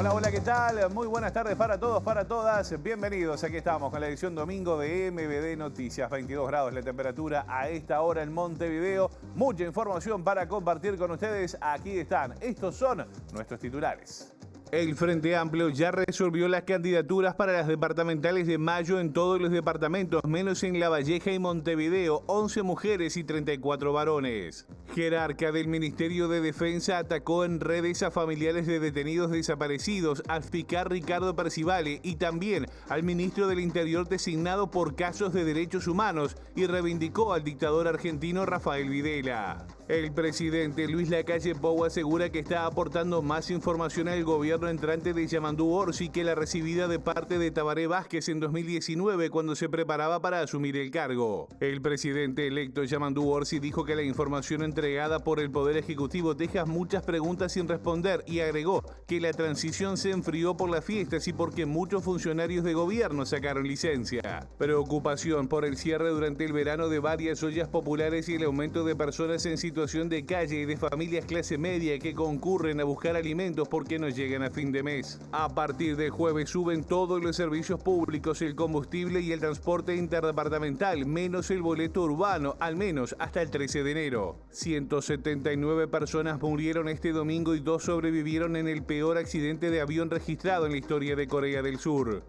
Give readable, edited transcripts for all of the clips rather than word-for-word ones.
Hola, hola, ¿qué tal? Muy buenas tardes para todos, para todas. Bienvenidos, aquí estamos con la edición domingo de MBD Noticias. 22 grados la temperatura a esta hora en Montevideo. Mucha información para compartir con ustedes. Aquí están. Estos son nuestros titulares. El Frente Amplio ya resolvió las candidaturas para las departamentales de mayo en todos los departamentos, menos en La Valleja y Montevideo, 11 mujeres y 34 varones. Jerarca del Ministerio de Defensa atacó en redes a familiares de detenidos desaparecidos, al fiscal Ricardo Percivale y también al ministro del Interior designado por casos de derechos humanos y reivindicó al dictador argentino Rafael Videla. El presidente Luis Lacalle Pou asegura que está aportando más información al gobierno entrante de Yamandú Orsi que la recibida de parte de Tabaré Vázquez en 2019 cuando se preparaba para asumir el cargo. El presidente electo Yamandú Orsi dijo que la información entregada por el Poder Ejecutivo deja muchas preguntas sin responder y agregó que la transición se enfrió por las fiestas y porque muchos funcionarios de gobierno sacaron licencia. Preocupación por el cierre durante el verano de varias ollas populares y el aumento de personas en situación de calle y de familias clase media que concurren a buscar alimentos porque no llegan a fin de mes. A partir del jueves suben todos los servicios públicos, el combustible y el transporte interdepartamental, menos el boleto urbano, al menos hasta el 13 de enero. 179 personas murieron este domingo y 2 sobrevivieron en el peor accidente de avión registrado en la historia de Corea del Sur.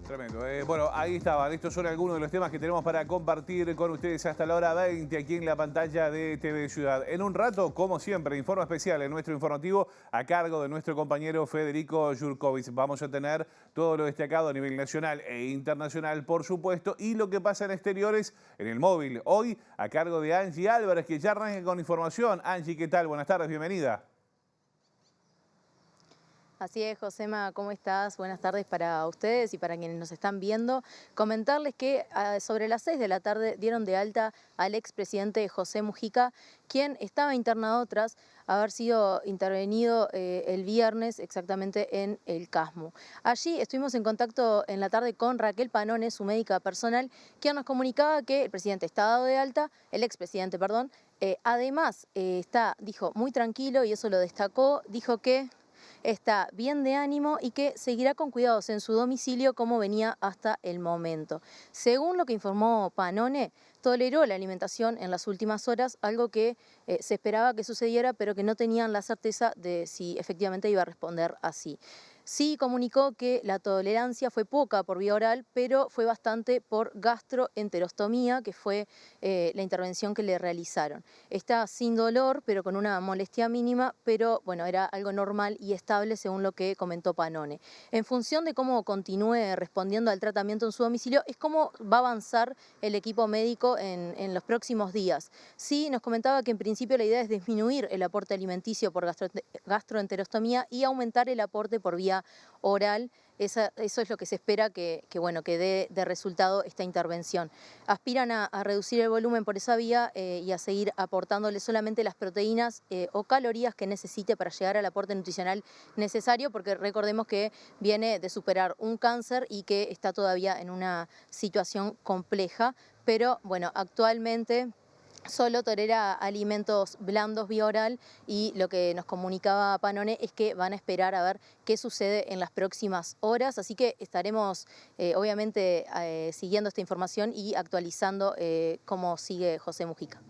Tremendo. Bueno, ahí estaban. Estos son algunos de los temas que tenemos para compartir con ustedes hasta la hora 20 aquí en la pantalla de TV Ciudad. En un rato, como siempre, informe especial en nuestro informativo a cargo de nuestro compañero Federico Jurkovic. Vamos a tener todo lo destacado a nivel nacional e internacional, por supuesto, y lo que pasa en exteriores en el móvil. Hoy a cargo de Angie Álvarez, que ya arranca con información. Angie, ¿qué tal? Buenas tardes, bienvenida. Así es, Josema, ¿cómo estás? Buenas tardes para ustedes y para quienes nos están viendo. Comentarles que sobre las 6 de la tarde dieron de alta al expresidente José Mujica, quien estaba internado tras haber sido intervenido el viernes exactamente en el Casmo. Allí estuvimos en contacto en la tarde con Raquel Panone, su médica personal, quien nos comunicaba que el presidente está dado de alta, el expresidente, perdón, además dijo, muy tranquilo y eso lo destacó, dijo que está bien de ánimo y que seguirá con cuidados en su domicilio como venía hasta el momento. Según lo que informó Panone, toleró la alimentación en las últimas horas, algo que se esperaba que sucediera, pero que no tenían la certeza de si efectivamente iba a responder así. Sí comunicó que la tolerancia fue poca por vía oral, pero fue bastante por gastroenterostomía, que fue la intervención que le realizaron. Está sin dolor, pero con una molestia mínima, pero bueno, era algo normal y estable según lo que comentó Panone. En función de cómo continúe respondiendo al tratamiento en su domicilio, es cómo va a avanzar el equipo médico en los próximos días. Sí, nos comentaba que en principio la idea es disminuir el aporte alimenticio por gastroenterostomía y aumentar el aporte por vía oral. Eso es lo que se espera que dé de resultado esta intervención. Aspiran a reducir el volumen por esa vía y a seguir aportándole solamente las proteínas o calorías que necesite para llegar al aporte nutricional necesario, porque recordemos que viene de superar un cáncer y que está todavía en una situación compleja, pero bueno, actualmente solo tolera alimentos blandos vía oral y lo que nos comunicaba Panone es que van a esperar a ver qué sucede en las próximas horas, así que estaremos obviamente siguiendo esta información y actualizando cómo sigue José Mujica.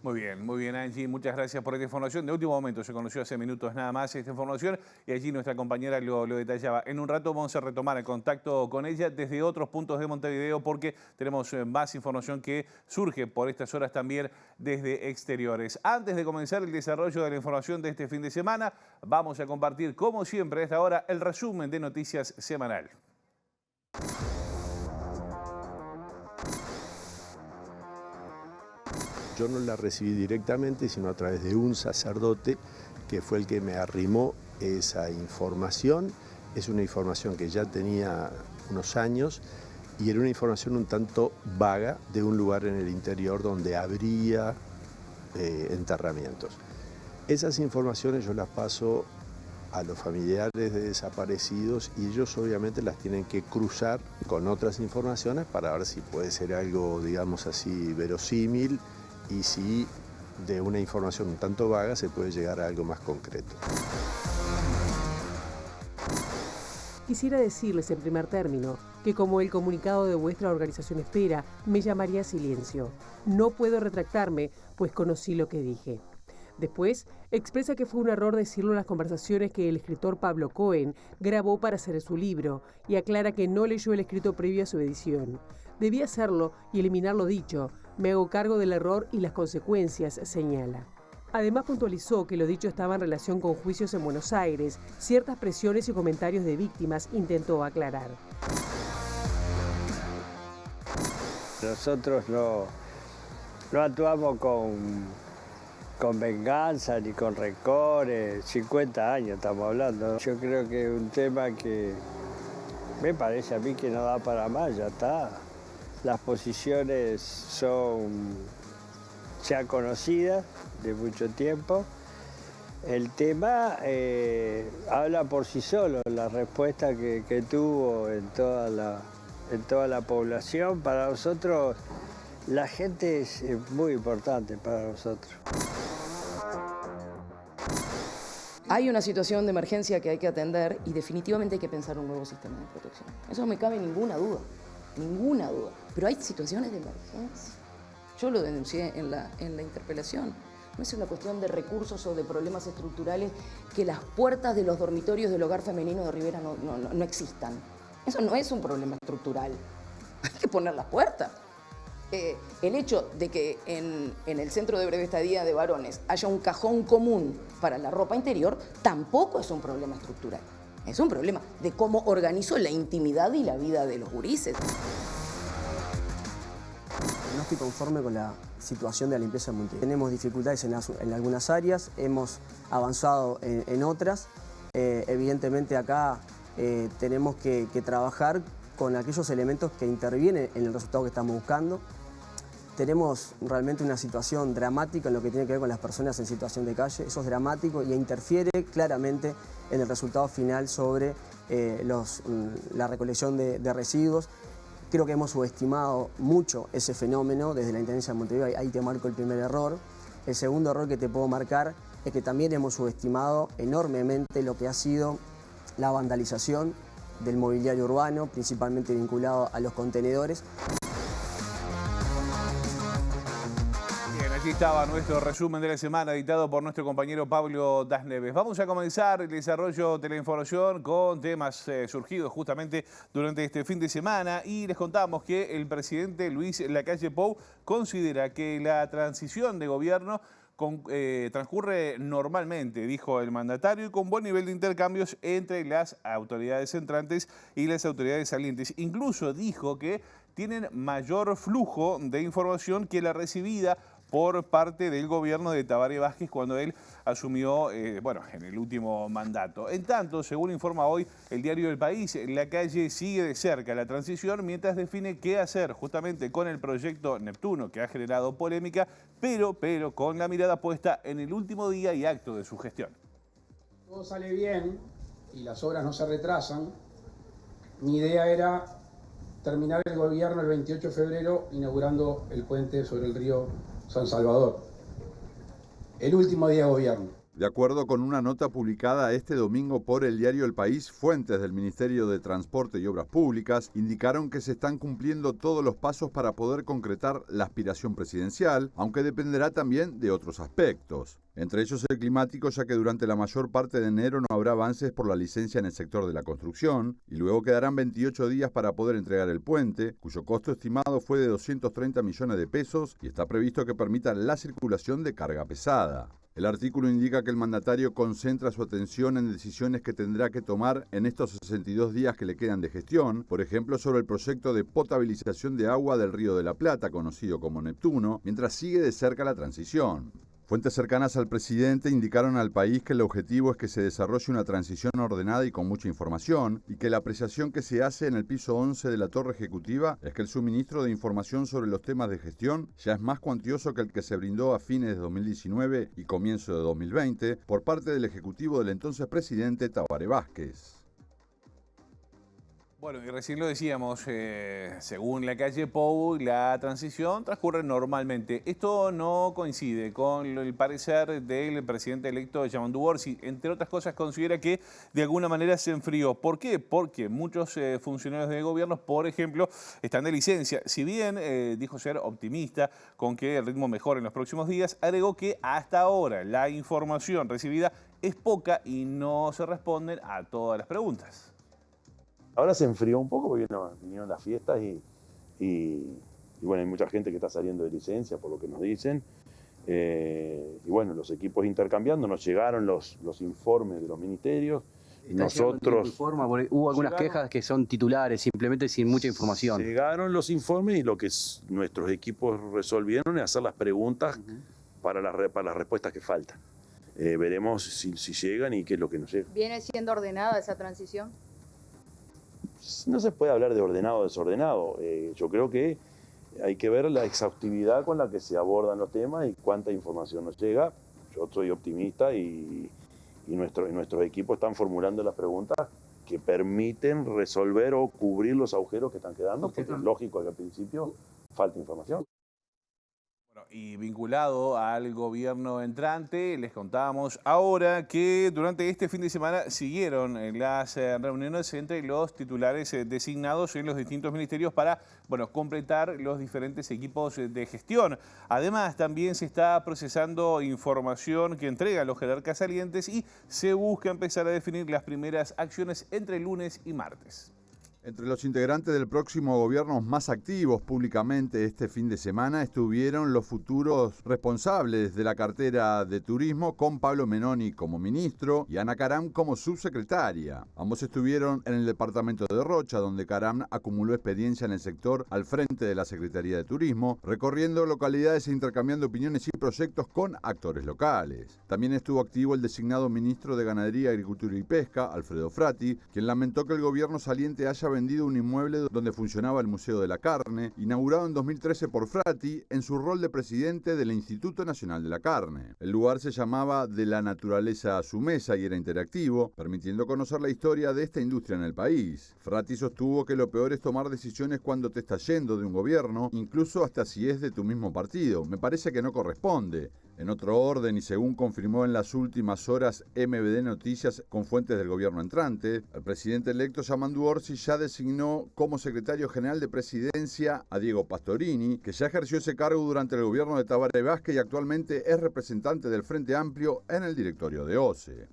Muy bien Angie, muchas gracias por esta información. De último momento, se conoció hace minutos nada más esta información y allí nuestra compañera lo detallaba. En un rato vamos a retomar el contacto con ella desde otros puntos de Montevideo porque tenemos más información que surge por estas horas también desde exteriores. Antes de comenzar el desarrollo de la información de este fin de semana, vamos a compartir como siempre a esta hora el resumen de noticias semanal. Yo no la recibí directamente, sino a través de un sacerdote que fue el que me arrimó esa información. Es una información que ya tenía unos años y era una información un tanto vaga de un lugar en el interior donde habría enterramientos. Esas informaciones yo las paso a los familiares de desaparecidos y ellos obviamente las tienen que cruzar con otras informaciones para ver si puede ser algo, digamos así, verosímil y si de una información un tanto vaga se puede llegar a algo más concreto. Quisiera decirles en primer término que como el comunicado de vuestra organización espera, me llamaría a silencio. No puedo retractarme, pues conocí lo que dije. Después, expresa que fue un error decirlo en las conversaciones que el escritor Pablo Cohen grabó para hacer su libro y aclara que no leyó el escrito previo a su edición. Debí hacerlo y eliminar lo dicho. Me hago cargo del error y las consecuencias, señala. Además puntualizó que lo dicho estaba en relación con juicios en Buenos Aires. Ciertas presiones y comentarios de víctimas intentó aclarar. Nosotros no actuamos con venganza ni con rencores. 50 años estamos hablando. Yo creo que es un tema que me parece a mí que no da para más, ya está. Las posiciones son ya conocidas de mucho tiempo. El tema habla por sí solo, la respuesta que tuvo en toda la población. Para nosotros, la gente es muy importante para nosotros. Hay una situación de emergencia que hay que atender y definitivamente hay que pensar un nuevo sistema de protección. Eso no me cabe ninguna duda, ninguna duda. Pero hay situaciones de emergencia. Yo lo denuncié en la interpelación. No es una cuestión de recursos o de problemas estructurales que las puertas de los dormitorios del hogar femenino de Rivera no existan. Eso no es un problema estructural. Hay que poner las puertas. El hecho de que en el centro de breve estadía de varones haya un cajón común para la ropa interior tampoco es un problema estructural. Es un problema de cómo organizo la intimidad y la vida de los gurises. No estoy conforme con la situación de la limpieza en Montevideo. Tenemos dificultades en algunas áreas, hemos avanzado en otras. Evidentemente acá tenemos que trabajar con aquellos elementos que intervienen en el resultado que estamos buscando. Tenemos realmente una situación dramática en lo que tiene que ver con las personas en situación de calle. Eso es dramático y interfiere claramente en el resultado final sobre la recolección de residuos. Creo que hemos subestimado mucho ese fenómeno desde la Intendencia de Montevideo. Ahí te marco el primer error. El segundo error que te puedo marcar es que también hemos subestimado enormemente lo que ha sido la vandalización del mobiliario urbano, principalmente vinculado a los contenedores. Aquí estaba nuestro resumen de la semana editado por nuestro compañero Pablo Das Neves. Vamos a comenzar el desarrollo de la información con temas surgidos justamente durante este fin de semana y les contamos que el presidente Luis Lacalle Pou considera que la transición de gobierno transcurre normalmente, dijo el mandatario, y con buen nivel de intercambios entre las autoridades entrantes y las autoridades salientes. Incluso dijo que tienen mayor flujo de información que la recibida por parte del gobierno de Tabaré Vázquez cuando él asumió, en el último mandato. En tanto, según informa hoy el diario El País, Lacalle sigue de cerca la transición mientras define qué hacer justamente con el proyecto Neptuno, que ha generado polémica, pero con la mirada puesta en el último día y acto de su gestión. Todo sale bien y las obras no se retrasan. Mi idea era terminar el gobierno el 28 de febrero inaugurando el puente sobre el río San Salvador, el último día de gobierno. De acuerdo con una nota publicada este domingo por el diario El País, fuentes del Ministerio de Transporte y Obras Públicas indicaron que se están cumpliendo todos los pasos para poder concretar la aspiración presidencial, aunque dependerá también de otros aspectos. Entre ellos el climático, ya que durante la mayor parte de enero no habrá avances por la licencia en el sector de la construcción, y luego quedarán 28 días para poder entregar el puente, cuyo costo estimado fue de 230 millones de pesos y está previsto que permita la circulación de carga pesada. El artículo indica que el mandatario concentra su atención en decisiones que tendrá que tomar en estos 62 días que le quedan de gestión, por ejemplo sobre el proyecto de potabilización de agua del Río de la Plata, conocido como Neptuno, mientras sigue de cerca la transición. Fuentes cercanas al presidente indicaron al país que el objetivo es que se desarrolle una transición ordenada y con mucha información, y que la apreciación que se hace en el piso 11 de la torre ejecutiva es que el suministro de información sobre los temas de gestión ya es más cuantioso que el que se brindó a fines de 2019 y comienzo de 2020 por parte del ejecutivo del entonces presidente Tabaré Vázquez. Bueno, y recién lo decíamos, según la calle Pou, la transición transcurre normalmente. Esto no coincide con el parecer del presidente electo Yamandu Orsi. Entre otras cosas, considera que de alguna manera se enfrió. ¿Por qué? Porque muchos funcionarios de gobierno, por ejemplo, están de licencia. Si bien dijo ser optimista con que el ritmo mejore en los próximos días, agregó que hasta ahora la información recibida es poca y no se responden a todas las preguntas. Ahora se enfrió un poco porque vinieron las fiestas y bueno, hay mucha gente que está saliendo de licencia por lo que nos dicen. Y bueno, los equipos intercambiando, nos llegaron los informes de los ministerios. Nosotros... Hubo algunas quejas que son titulares, simplemente sin mucha información. Llegaron los informes y lo que nuestros equipos resolvieron es hacer las preguntas para las respuestas que faltan. Veremos si llegan y qué es lo que nos llega. ¿Viene siendo ordenada esa transición? No se puede hablar de ordenado o desordenado. Yo creo que hay que ver la exhaustividad con la que se abordan los temas y cuánta información nos llega. Yo soy optimista y nuestros equipos están formulando las preguntas que permiten resolver o cubrir los agujeros que están quedando, porque es lógico que al principio falta información. Bueno, y vinculado al gobierno entrante, les contábamos ahora que durante este fin de semana siguieron las reuniones entre los titulares designados en los distintos ministerios para, bueno, completar los diferentes equipos de gestión. Además, también se está procesando información que entregan los jerarcas salientes y se busca empezar a definir las primeras acciones entre lunes y martes. Entre los integrantes del próximo gobierno más activos públicamente este fin de semana estuvieron los futuros responsables de la cartera de turismo, con Pablo Menoni como ministro y Ana Caram como subsecretaria. Ambos estuvieron en el departamento de Rocha, donde Caram acumuló experiencia en el sector al frente de la Secretaría de Turismo, recorriendo localidades e intercambiando opiniones y proyectos con actores locales. También estuvo activo el designado ministro de Ganadería, Agricultura y Pesca, Alfredo Frati, quien lamentó que el gobierno saliente haya vendido un inmueble donde funcionaba el Museo de la Carne, inaugurado en 2013 por Frati en su rol de presidente del Instituto Nacional de la Carne. El lugar se llamaba De la Naturaleza a su Mesa y era interactivo, permitiendo conocer la historia de esta industria en el país. Frati sostuvo que lo peor es tomar decisiones cuando te estás yendo de un gobierno, incluso hasta si es de tu mismo partido. Me parece que no corresponde. En otro orden, y según confirmó en las últimas horas MBD Noticias con fuentes del gobierno entrante, el presidente electo Yamandu Orsi ya designó como secretario general de presidencia a Diego Pastorini, que ya ejerció ese cargo durante el gobierno de Tabaré Vázquez y actualmente es representante del Frente Amplio en el directorio de OCE.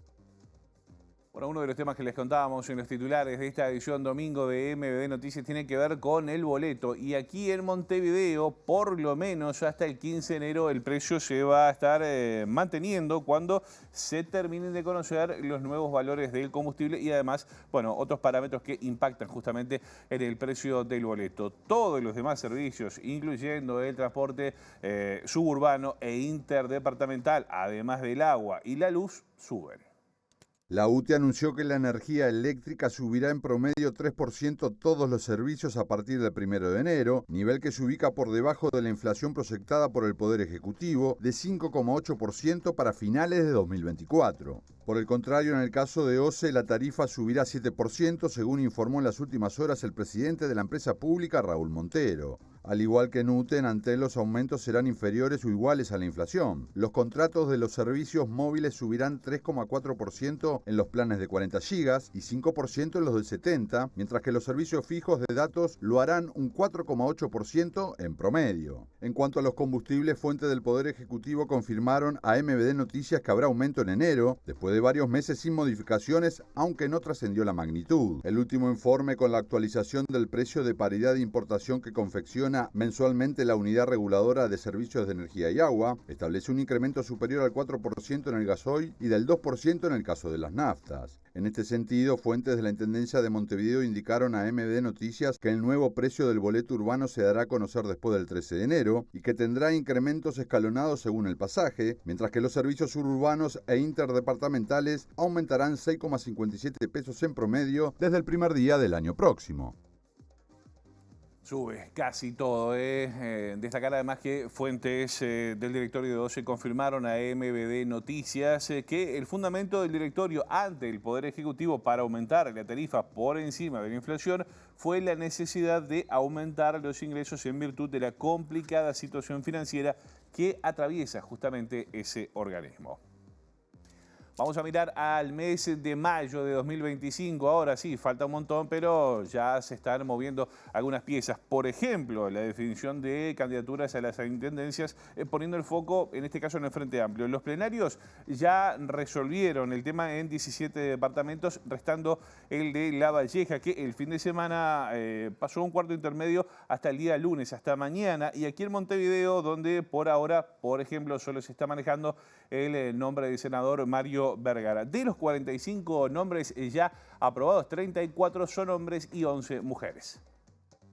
Bueno, uno de los temas que les contábamos en los titulares de esta edición domingo de MBD Noticias tiene que ver con el boleto. Y aquí en Montevideo, por lo menos hasta el 15 de enero, el precio se va a estar manteniendo cuando se terminen de conocer los nuevos valores del combustible y además, bueno, otros parámetros que impactan justamente en el precio del boleto. Todos los demás servicios, incluyendo el transporte suburbano e interdepartamental, además del agua y la luz, suben. La UTE anunció que la energía eléctrica subirá en promedio 3% todos los servicios a partir del 1 de enero, nivel que se ubica por debajo de la inflación proyectada por el Poder Ejecutivo de 5,8% para finales de 2024. Por el contrario, en el caso de OCE, la tarifa subirá 7%, según informó en las últimas horas el presidente de la empresa pública, Raúl Montero. Al igual que en UTE, en Antel los aumentos serán inferiores o iguales a la inflación. Los contratos de los servicios móviles subirán 3,4% en los planes de 40 gigas y 5% en los de 70, mientras que los servicios fijos de datos lo harán un 4,8% en promedio. En cuanto a los combustibles, fuentes del Poder Ejecutivo confirmaron a MBD Noticias que habrá aumento en enero, después de varios meses sin modificaciones, aunque no trascendió la magnitud. El último informe con la actualización del precio de paridad de importación que confecciona mensualmente la Unidad Reguladora de Servicios de Energía y Agua establece un incremento superior al 4% en el gasoil y del 2% en el caso de las naftas. En este sentido, fuentes de la Intendencia de Montevideo indicaron a MBD Noticias que el nuevo precio del boleto urbano se dará a conocer después del 13 de enero y que tendrá incrementos escalonados según el pasaje, mientras que los servicios suburbanos e interdepartamentales aumentarán 6,57 pesos en promedio desde el primer día del año próximo. Sube casi todo. Destacar además que fuentes del directorio de OCE confirmaron a MBD Noticias que el fundamento del directorio ante el Poder Ejecutivo para aumentar la tarifa por encima de la inflación fue la necesidad de aumentar los ingresos en virtud de la complicada situación financiera que atraviesa justamente ese organismo. Vamos a mirar al mes de mayo de 2025. Ahora sí, falta un montón, pero ya se están moviendo algunas piezas. Por ejemplo, la definición de candidaturas a las intendencias, poniendo el foco, en este caso, en el Frente Amplio. Los plenarios ya resolvieron el tema en 17 departamentos, restando el de La Valleja, que el fin de semana pasó un cuarto intermedio hasta el día lunes, hasta mañana. Y aquí en Montevideo, donde por ahora, por ejemplo, solo se está manejando el nombre del senador Mario Vergara. De los 45 nombres ya aprobados, 34 son hombres y 11 mujeres.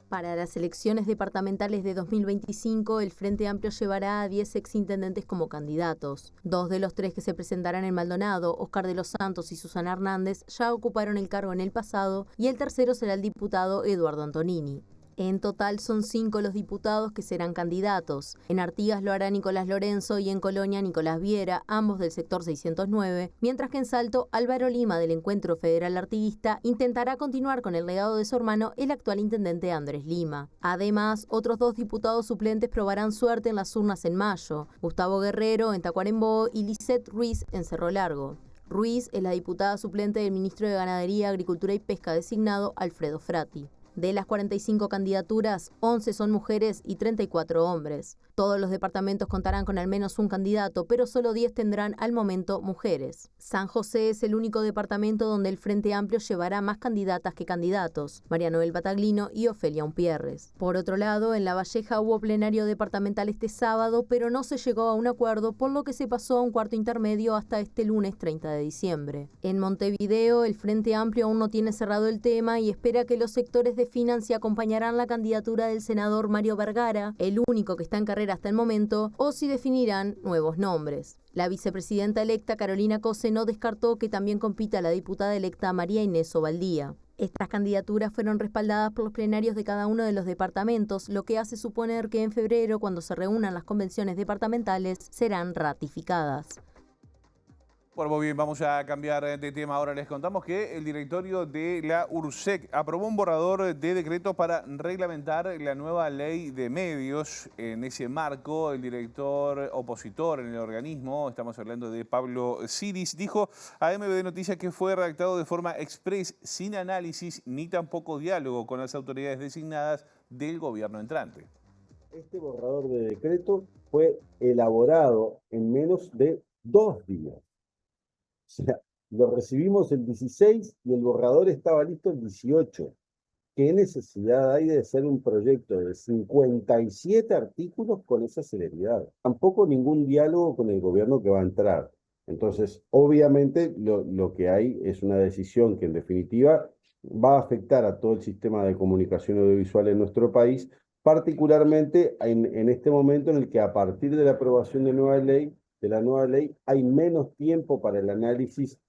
Para las elecciones departamentales de 2025, el Frente Amplio llevará a 10 exintendentes como candidatos. 2 de los 3 que se presentarán en Maldonado, Oscar de los Santos y Susana Hernández, ya ocuparon el cargo en el pasado, y el tercero será el diputado Eduardo Antonini. En total son 5 los diputados que serán candidatos. En Artigas lo hará Nicolás Lorenzo y en Colonia Nicolás Viera, ambos del sector 609, mientras que en Salto Álvaro Lima del Encuentro Federal Artiguista intentará continuar con el legado de su hermano, el actual intendente Andrés Lima. Además, otros 2 diputados suplentes probarán suerte en las urnas en mayo: Gustavo Guerrero en Tacuarembó y Lisette Ruiz en Cerro Largo. Ruiz es la diputada suplente del ministro de Ganadería, Agricultura y Pesca designado Alfredo Frati. De las 45 candidaturas, 11 son mujeres y 34 hombres. Todos los departamentos contarán con al menos un candidato, pero solo 10 tendrán al momento mujeres. San José es el único departamento donde el Frente Amplio llevará más candidatas que candidatos: María Noel Bataglino y Ofelia Umpierres. Por otro lado, en La Valleja hubo plenario departamental este sábado, pero no se llegó a un acuerdo, por lo que se pasó a un cuarto intermedio hasta este lunes 30 de diciembre. En Montevideo, el Frente Amplio aún no tiene cerrado el tema y espera que los sectores definan si acompañarán la candidatura del senador Mario Vergara, el único que está en carrera hasta el momento, o si definirán nuevos nombres. La vicepresidenta electa Carolina Cose no descartó que también compita la diputada electa María Inés Ovaldía. Estas candidaturas fueron respaldadas por los plenarios de cada uno de los departamentos, lo que hace suponer que en febrero, cuando se reúnan las convenciones departamentales, serán ratificadas. Bueno, muy bien, vamos a cambiar de tema. Ahora les contamos que el directorio de la URSEC aprobó un borrador de decreto para reglamentar la nueva ley de medios. En ese marco, el director opositor en el organismo, estamos hablando de Pablo Siris, dijo a MBD Noticias que fue redactado de forma express, sin análisis ni tampoco diálogo con las autoridades designadas del gobierno entrante. Este borrador de decreto fue elaborado en menos de 2 días. O sea, lo recibimos el 16 y el borrador estaba listo el 18. ¿Qué necesidad hay de hacer un proyecto de 57 artículos con esa celeridad? Tampoco ningún diálogo con el gobierno que va a entrar. Entonces, obviamente, lo que hay es una decisión que en definitiva va a afectar a todo el sistema de comunicación audiovisual en nuestro país, particularmente en este momento en el que a partir de la aprobación de la nueva ley, hay menos tiempo para el análisis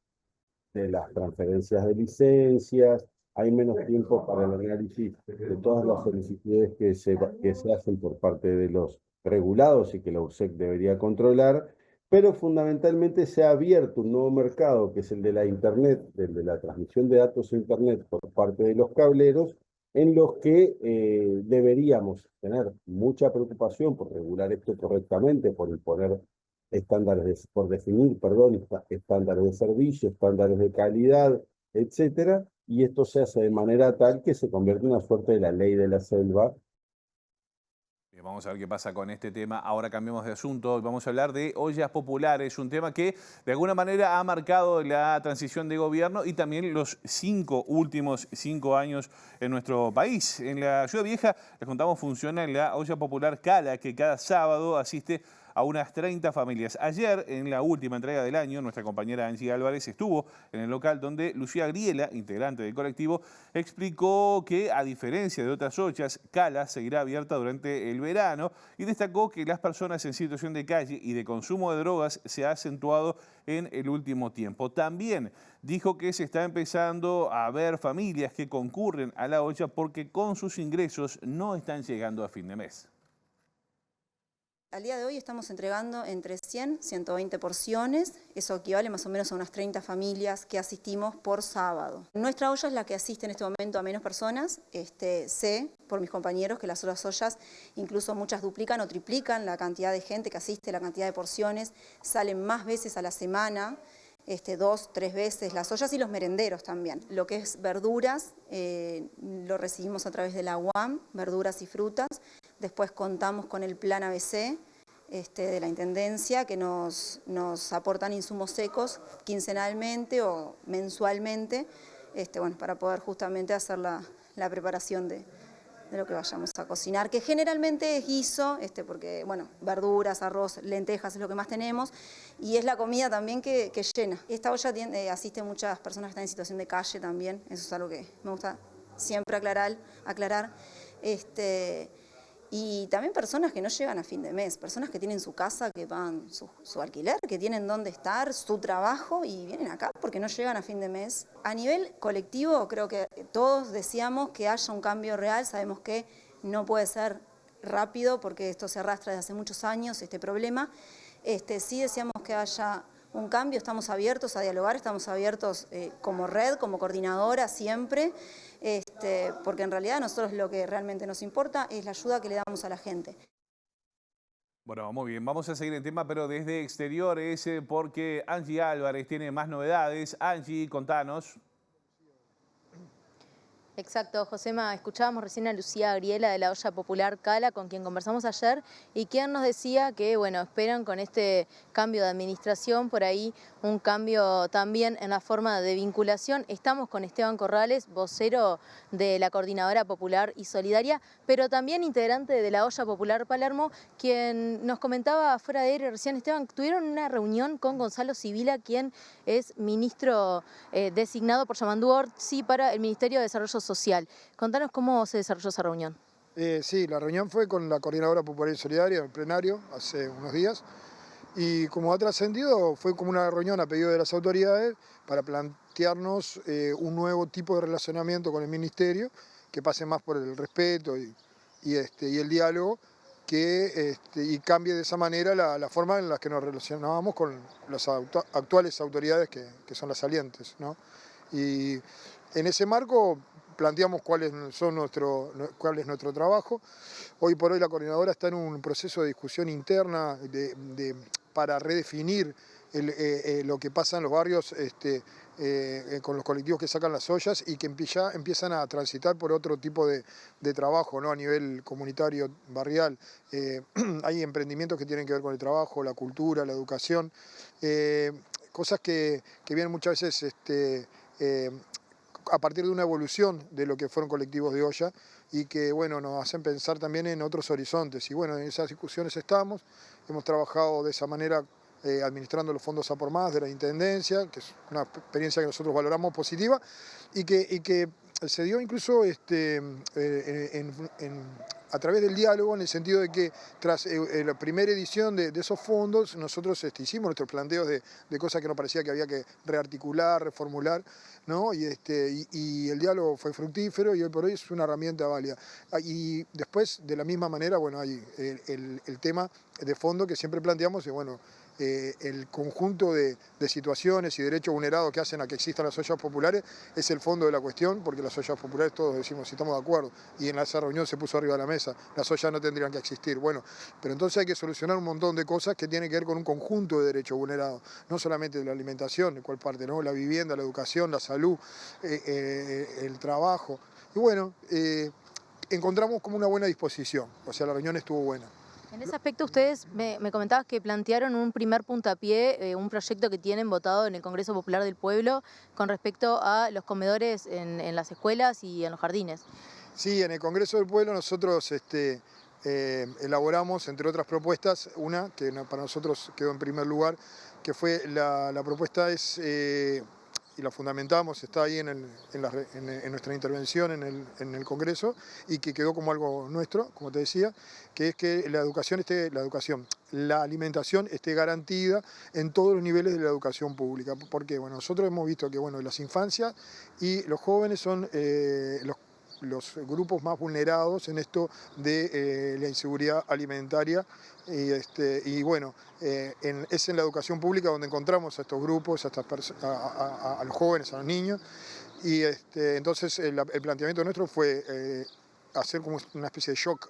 de las transferencias de licencias, hay menos tiempo para el análisis de todas las solicitudes que se hacen por parte de los regulados y que la URSEC debería controlar, pero fundamentalmente se ha abierto un nuevo mercado, que es el de la Internet, el de la transmisión de datos a Internet por parte de los cableros, en los que deberíamos tener mucha preocupación por regular esto correctamente, por imponer por definir estándares de servicio, estándares de calidad, etcétera, y esto se hace de manera tal que se convierte en una suerte de la ley de la selva. Vamos a ver qué pasa con este tema. Ahora cambiamos de asunto. Vamos a hablar de ollas populares, un tema que de alguna manera ha marcado la transición de gobierno y también los últimos 5 años en nuestro país. En la Ciudad Vieja, les contamos, funciona la olla popular Cala, que cada sábado asiste a unas 30 familias. Ayer, en la última entrega del año, nuestra compañera Angie Álvarez estuvo en el local donde Lucía Griela, integrante del colectivo, explicó que, a diferencia de otras ollas, Cala seguirá abierta durante el verano y destacó que las personas en situación de calle y de consumo de drogas se ha acentuado en el último tiempo. También dijo que se está empezando a ver familias que concurren a la olla porque con sus ingresos no están llegando a fin de mes. Al día de hoy estamos entregando entre 100 y 120 porciones, eso equivale más o menos a unas 30 familias que asistimos por sábado. Nuestra olla es la que asiste en este momento a menos personas, sé por mis compañeros que las otras ollas incluso muchas duplican o triplican la cantidad de gente que asiste, la cantidad de porciones, salen más veces a la semana, 2, 3 veces las ollas y los merenderos también. Lo que es verduras, lo recibimos a través de la UAM, verduras y frutas. Después contamos con el plan ABC de la Intendencia que nos aportan insumos secos quincenalmente o mensualmente para poder justamente hacer la preparación de lo que vayamos a cocinar, que generalmente es guiso, porque bueno, verduras, arroz, lentejas es lo que más tenemos y es la comida también que llena. Esta olla asiste a muchas personas que están en situación de calle también, eso es algo que me gusta siempre aclarar. Y también personas que no llegan a fin de mes, personas que tienen su casa, que pagan su alquiler, que tienen dónde estar, su trabajo y vienen acá porque no llegan a fin de mes. A nivel colectivo creo que todos deseamos que haya un cambio real, sabemos que no puede ser rápido porque esto se arrastra desde hace muchos años, este problema. Sí deseamos que haya un cambio, estamos abiertos a dialogar, estamos abiertos como red, como coordinadora siempre, porque en realidad a nosotros lo que realmente nos importa es la ayuda que le damos a la gente. Bueno, muy bien, vamos a seguir el tema, pero desde exteriores, porque Angie Álvarez tiene más novedades. Angie, contanos. Exacto, Josema, escuchábamos recién a Lucía Griela de la olla popular Cala, con quien conversamos ayer, y quien nos decía que, bueno, esperan con este cambio de administración, por ahí un cambio también en la forma de vinculación. Estamos con Esteban Corrales, vocero de la Coordinadora Popular y Solidaria, pero también integrante de la olla popular Palermo, quien nos comentaba fuera de aire recién, Esteban, tuvieron una reunión con Gonzalo Sibila, quien es ministro designado por Yamandú Orsi para el Ministerio de Desarrollo Social. Contanos cómo se desarrolló esa reunión. Sí, la reunión fue con la Coordinadora Popular y Solidaria en el plenario hace unos días y como ha trascendido fue como una reunión a pedido de las autoridades para plantearnos un nuevo tipo de relacionamiento con el Ministerio que pase más por el respeto y el diálogo y cambie de esa manera la forma en la que nos relacionábamos con las actuales autoridades que son las salientes, ¿no? Y en ese marco planteamos cuál es nuestro trabajo. Hoy por hoy la coordinadora está en un proceso de discusión interna para redefinir lo que pasa en los barrios con los colectivos que sacan las ollas y que ya empiezan a transitar por otro tipo de trabajo, ¿no? A nivel comunitario, barrial. Hay emprendimientos que tienen que ver con el trabajo, la cultura, la educación, cosas que vienen muchas veces a partir de una evolución de lo que fueron colectivos de olla y que bueno, nos hacen pensar también en otros horizontes. Y bueno, en esas discusiones estamos, hemos trabajado de esa manera administrando los fondos A por Más de la Intendencia, que es una experiencia que nosotros valoramos positiva y que se dio incluso a través del diálogo, en el sentido de que tras la primera edición de esos fondos nosotros hicimos nuestros planteos de cosas que nos parecía que había que rearticular, reformular, ¿no? Y el diálogo fue fructífero y hoy por hoy es una herramienta válida. Y después, de la misma manera, bueno, hay el tema de fondo que siempre planteamos, y bueno, el conjunto de situaciones y derechos vulnerados que hacen a que existan las ollas populares es el fondo de la cuestión, porque las ollas populares todos decimos si estamos de acuerdo, y en esa reunión se puso arriba de la mesa, las ollas no tendrían que existir. Bueno, pero entonces hay que solucionar un montón de cosas que tienen que ver con un conjunto de derechos vulnerados, no solamente de la alimentación, de cuál parte, ¿no? La vivienda, la educación, la salud, el trabajo. Y bueno, encontramos como una buena disposición, o sea, la reunión estuvo buena. En ese aspecto ustedes me comentabas que plantearon un primer puntapié, un proyecto que tienen votado en el Congreso Popular del Pueblo con respecto a los comedores en las escuelas y en los jardines. Sí, en el Congreso del Pueblo nosotros elaboramos, entre otras propuestas, una que para nosotros quedó en primer lugar, que fue la propuesta es, y la fundamentamos, está ahí en nuestra intervención en el Congreso, y que quedó como algo nuestro, como te decía, que es que la alimentación esté garantida en todos los niveles de la educación pública. Porque bueno, nosotros hemos visto que bueno, las infancias y los jóvenes son los grupos más vulnerados en esto de la inseguridad alimentaria, y bueno, es en la educación pública donde encontramos a estos grupos, a los jóvenes, a los niños, y entonces el planteamiento nuestro fue hacer como una especie de shock,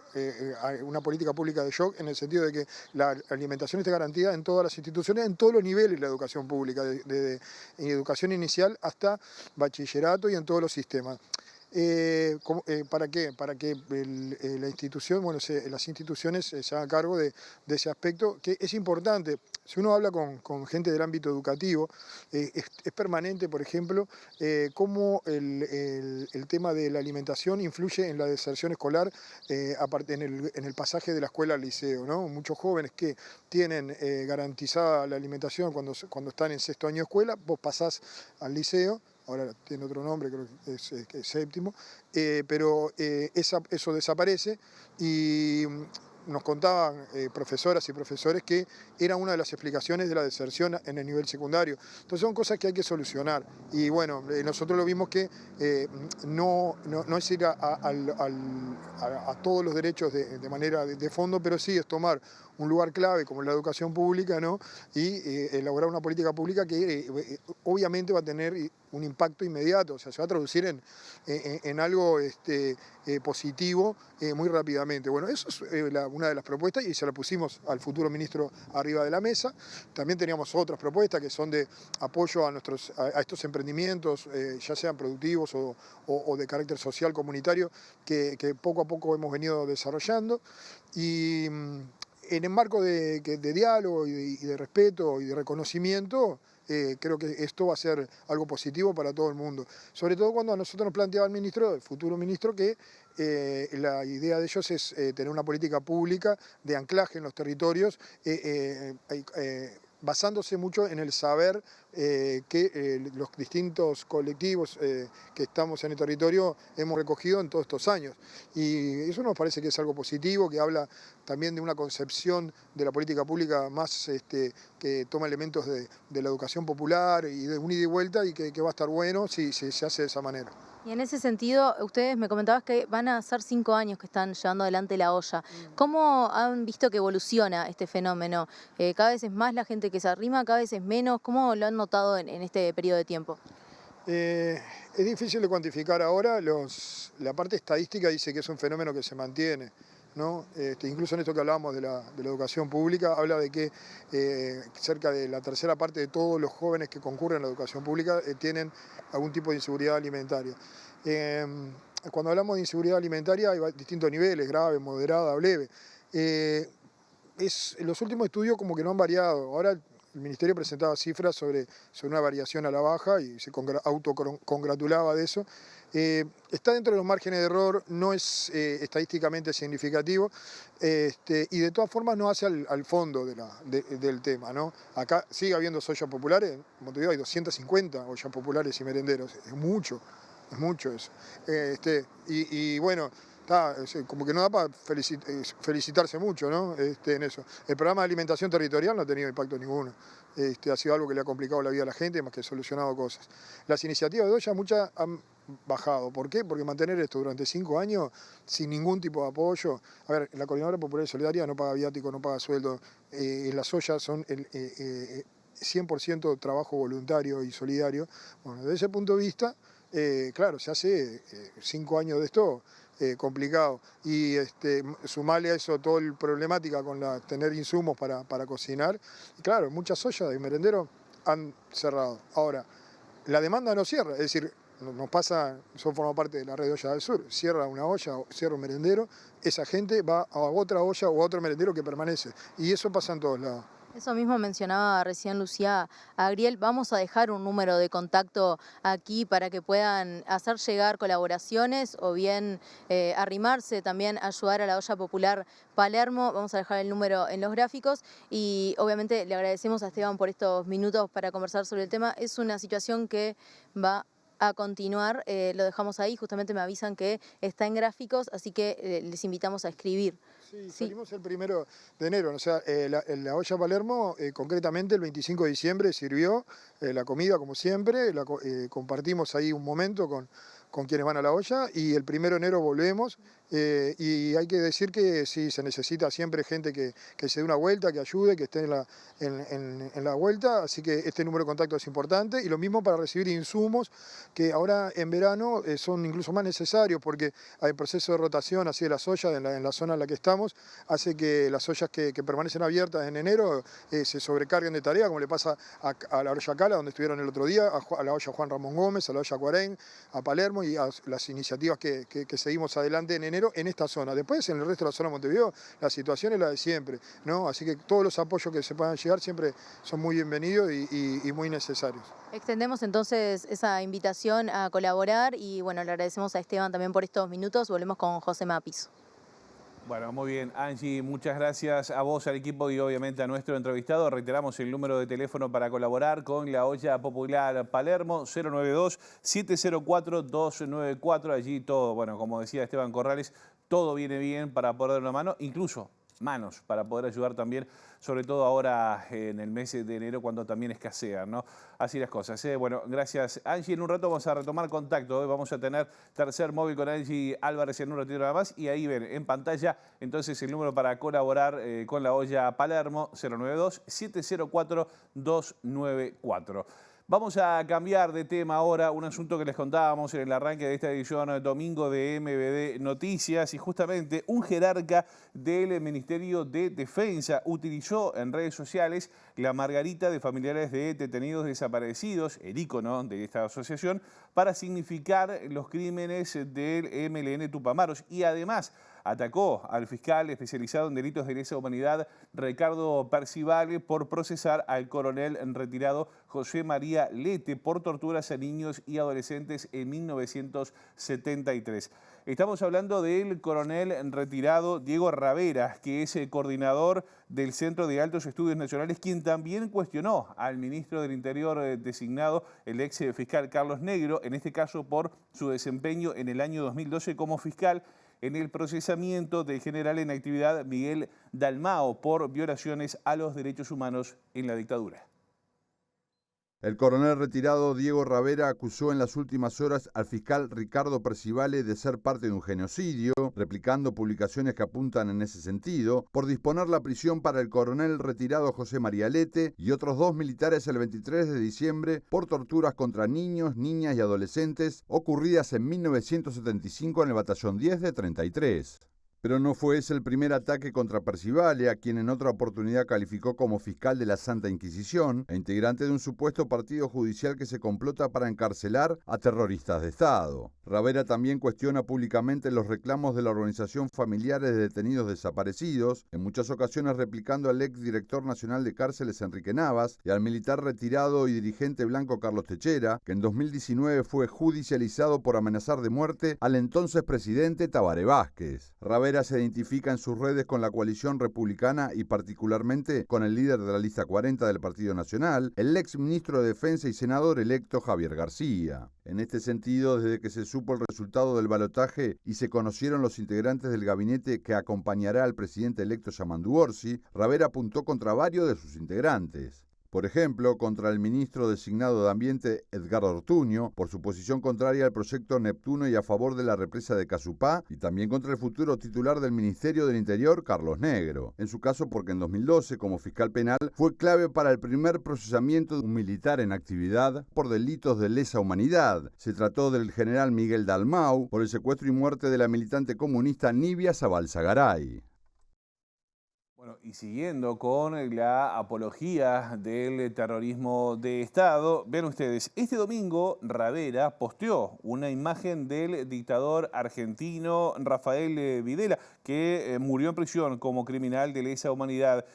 una política pública de shock, en el sentido de que la alimentación esté garantida en todas las instituciones, en todos los niveles de la educación pública, de educación inicial hasta bachillerato y en todos los sistemas. ¿Para qué? Para que la institución, bueno, las instituciones se hagan cargo de ese aspecto, que es importante. Si uno habla con gente del ámbito educativo, es permanente, por ejemplo, cómo el tema de la alimentación influye en la deserción escolar, en el pasaje de la escuela al liceo, ¿no? Muchos jóvenes que tienen garantizada la alimentación cuando están en sexto año de escuela, vos pasás al liceo, ahora tiene otro nombre, creo que es séptimo, pero eso desaparece, y nos contaban profesoras y profesores que era una de las explicaciones de la deserción en el nivel secundario. Entonces son cosas que hay que solucionar, y bueno, nosotros lo vimos que no es ir a todos los derechos de manera de fondo, pero sí es tomar un lugar clave como la educación pública, ¿no? Y elaborar una política pública que obviamente va a tener un impacto inmediato, o sea, se va a traducir en algo positivo muy rápidamente. Bueno, eso es una de las propuestas, y se la pusimos al futuro ministro arriba de la mesa. También teníamos otras propuestas que son de apoyo a estos emprendimientos, ya sean productivos o de carácter social comunitario, que poco a poco hemos venido desarrollando. Y en el marco de diálogo y de respeto y de reconocimiento, creo que esto va a ser algo positivo para todo el mundo. Sobre todo cuando a nosotros nos planteaba el futuro ministro, que la idea de ellos es tener una política pública de anclaje en los territorios, basándose mucho en el saber que los distintos colectivos que estamos en el territorio hemos recogido en todos estos años. Y eso nos parece que es algo positivo, que habla también de una concepción de la política pública más que toma elementos de la educación popular y de un ida y vuelta, y que va a estar bueno si se hace de esa manera. Y en ese sentido, ustedes me comentabas que van a ser 5 años que están llevando adelante la olla. ¿Cómo han visto que evoluciona este fenómeno? ¿Cada vez es más la gente que se arrima, cada vez es menos? ¿Cómo lo han notado en este periodo de tiempo? Es difícil de cuantificar ahora. La parte estadística dice que es un fenómeno que se mantiene, ¿no? Incluso en esto que hablábamos de la educación pública, habla de que cerca de la tercera parte de todos los jóvenes que concurren a la educación pública tienen algún tipo de inseguridad alimentaria. Cuando hablamos de inseguridad alimentaria hay distintos niveles, grave, moderada, leve. Los últimos estudios como que no han variado. Ahora el Ministerio presentaba cifras sobre una variación a la baja y se autocongratulaba de eso. Está dentro de los márgenes de error, no es estadísticamente significativo, y de todas formas no hace al fondo del tema, ¿no? Acá sigue habiendo ollas populares, como te digo, hay 250 ollas populares y merenderos, es mucho eso. Y bueno, como que no da para felicitarse mucho, ¿no? En eso. El programa de alimentación territorial no ha tenido impacto ninguno. Ha sido algo que le ha complicado la vida a la gente, más que solucionado cosas. Las iniciativas de olla, muchas han bajado. ¿Por qué? Porque mantener esto durante 5 años sin ningún tipo de apoyo. A ver, la Coordinadora Popular y Solidaria no paga viático, no paga sueldo. Las ollas son 100% trabajo voluntario y solidario. Bueno, desde ese punto de vista, claro, se hace 5 años de esto complicado. Y sumarle a eso toda la problemática con tener insumos para cocinar. Y claro, muchas ollas de merenderos han cerrado. Ahora, la demanda no cierra, es decir, nos pasa, yo formo parte de la red de ollas del sur, cierra una olla, cierra un merendero, esa gente va a otra olla o a otro merendero que permanece. Y eso pasa en todos lados. Eso mismo mencionaba recién Lucía Agriel. Vamos a dejar un número de contacto aquí para que puedan hacer llegar colaboraciones o bien arrimarse, también ayudar a la Olla Popular Palermo. Vamos a dejar el número en los gráficos y obviamente le agradecemos a Esteban por estos minutos para conversar sobre el tema. Es una situación que va a continuar, lo dejamos ahí, justamente me avisan que está en gráficos, así que les invitamos a escribir. Sí, salimos el 1 de enero, o sea, la Olla Palermo, concretamente el 25 de diciembre sirvió la comida como siempre, compartimos ahí un momento con quienes van a la olla y el 1 de enero volvemos y hay que decir que sí, se necesita siempre gente que se dé una vuelta, que ayude, que esté en la vuelta, así que este número de contacto es importante y lo mismo para recibir insumos que ahora en verano son incluso más necesarios porque hay proceso de rotación así de las ollas en la zona en la que estamos, hace que las ollas que permanecen abiertas en enero se sobrecarguen de tarea, como le pasa a la olla Cala, donde estuvieron el otro día, a la olla Juan Ramón Gómez, a la olla Cuarén, a Palermo y a las iniciativas que seguimos adelante en enero en esta zona. Después, en el resto de la zona de Montevideo, la situación es la de siempre, ¿no? Así que todos los apoyos que se puedan llegar siempre son muy bienvenidos y muy necesarios. Extendemos entonces esa invitación a colaborar y bueno, le agradecemos a Esteban también por estos minutos. Volvemos con José Mapiso. Bueno, muy bien, Angie, muchas gracias a vos, al equipo y obviamente a nuestro entrevistado. Reiteramos el número de teléfono para colaborar con la Olla Popular Palermo, 092-704-294. Allí todo, bueno, como decía Esteban Corrales, todo viene bien para poder dar una mano, incluso manos para poder ayudar también, sobre todo ahora en el mes de enero cuando también escasean, ¿no? Así las cosas. Bueno, gracias Angie. En un rato vamos a retomar contacto. Hoy vamos a tener tercer móvil con Angie Álvarez en un ratito nada más y ahí ven en pantalla entonces el número para colaborar con la Olla Palermo, 092-704-294. Vamos a cambiar de tema ahora, un asunto que les contábamos en el arranque de esta edición domingo de MBD Noticias y justamente un jerarca del Ministerio de Defensa utilizó en redes sociales la margarita de familiares de detenidos desaparecidos, el ícono de esta asociación, para significar los crímenes del MLN Tupamaros y además atacó al fiscal especializado en delitos de lesa humanidad, Ricardo Percivale, por procesar al coronel retirado José María Lete por torturas a niños y adolescentes en 1973. Estamos hablando del coronel retirado Diego Ravera, que es el coordinador del Centro de Altos Estudios Nacionales, quien también cuestionó al ministro del Interior designado, el ex fiscal Carlos Negro, en este caso por su desempeño en el año 2012 como fiscal en el procesamiento del general en actividad Miguel Dalmao por violaciones a los derechos humanos en la dictadura. El coronel retirado Diego Ravera acusó en las últimas horas al fiscal Ricardo Percivale de ser parte de un genocidio, replicando publicaciones que apuntan en ese sentido, por disponer la prisión para el coronel retirado José María Lete y otros 2 militares el 23 de diciembre por torturas contra niños, niñas y adolescentes ocurridas en 1975 en el batallón 10 de 33. Pero no fue ese el primer ataque contra Percivale, a quien en otra oportunidad calificó como fiscal de la Santa Inquisición e integrante de un supuesto partido judicial que se complota para encarcelar a terroristas de Estado. Ravera también cuestiona públicamente los reclamos de la organización Familiares de Detenidos Desaparecidos, en muchas ocasiones replicando al ex director nacional de cárceles Enrique Navas y al militar retirado y dirigente blanco Carlos Techera, que en 2019 fue judicializado por amenazar de muerte al entonces presidente Tabaré Vázquez. Ravera se identifica en sus redes con la coalición republicana y particularmente con el líder de la lista 40 del Partido Nacional, el ex ministro de Defensa y senador electo Javier García. En este sentido, desde que se supo el resultado del balotaje y se conocieron los integrantes del gabinete que acompañará al presidente electo Yamandu Orsi, Ravera apuntó contra varios de sus integrantes. Por ejemplo, contra el ministro designado de Ambiente, Edgardo Ortuño, por su posición contraria al proyecto Neptuno y a favor de la represa de Casupá, y también contra el futuro titular del Ministerio del Interior, Carlos Negro. En su caso, porque en 2012, como fiscal penal, fue clave para el primer procesamiento de un militar en actividad por delitos de lesa humanidad. Se trató del general Miguel Dalmau por el secuestro y muerte de la militante comunista Nibia Zabalzagaray. Bueno, y siguiendo con la apología del terrorismo de Estado, vean ustedes, este domingo Ravera posteó una imagen del dictador argentino Rafael Videla, que murió en prisión como criminal de lesa humanidad.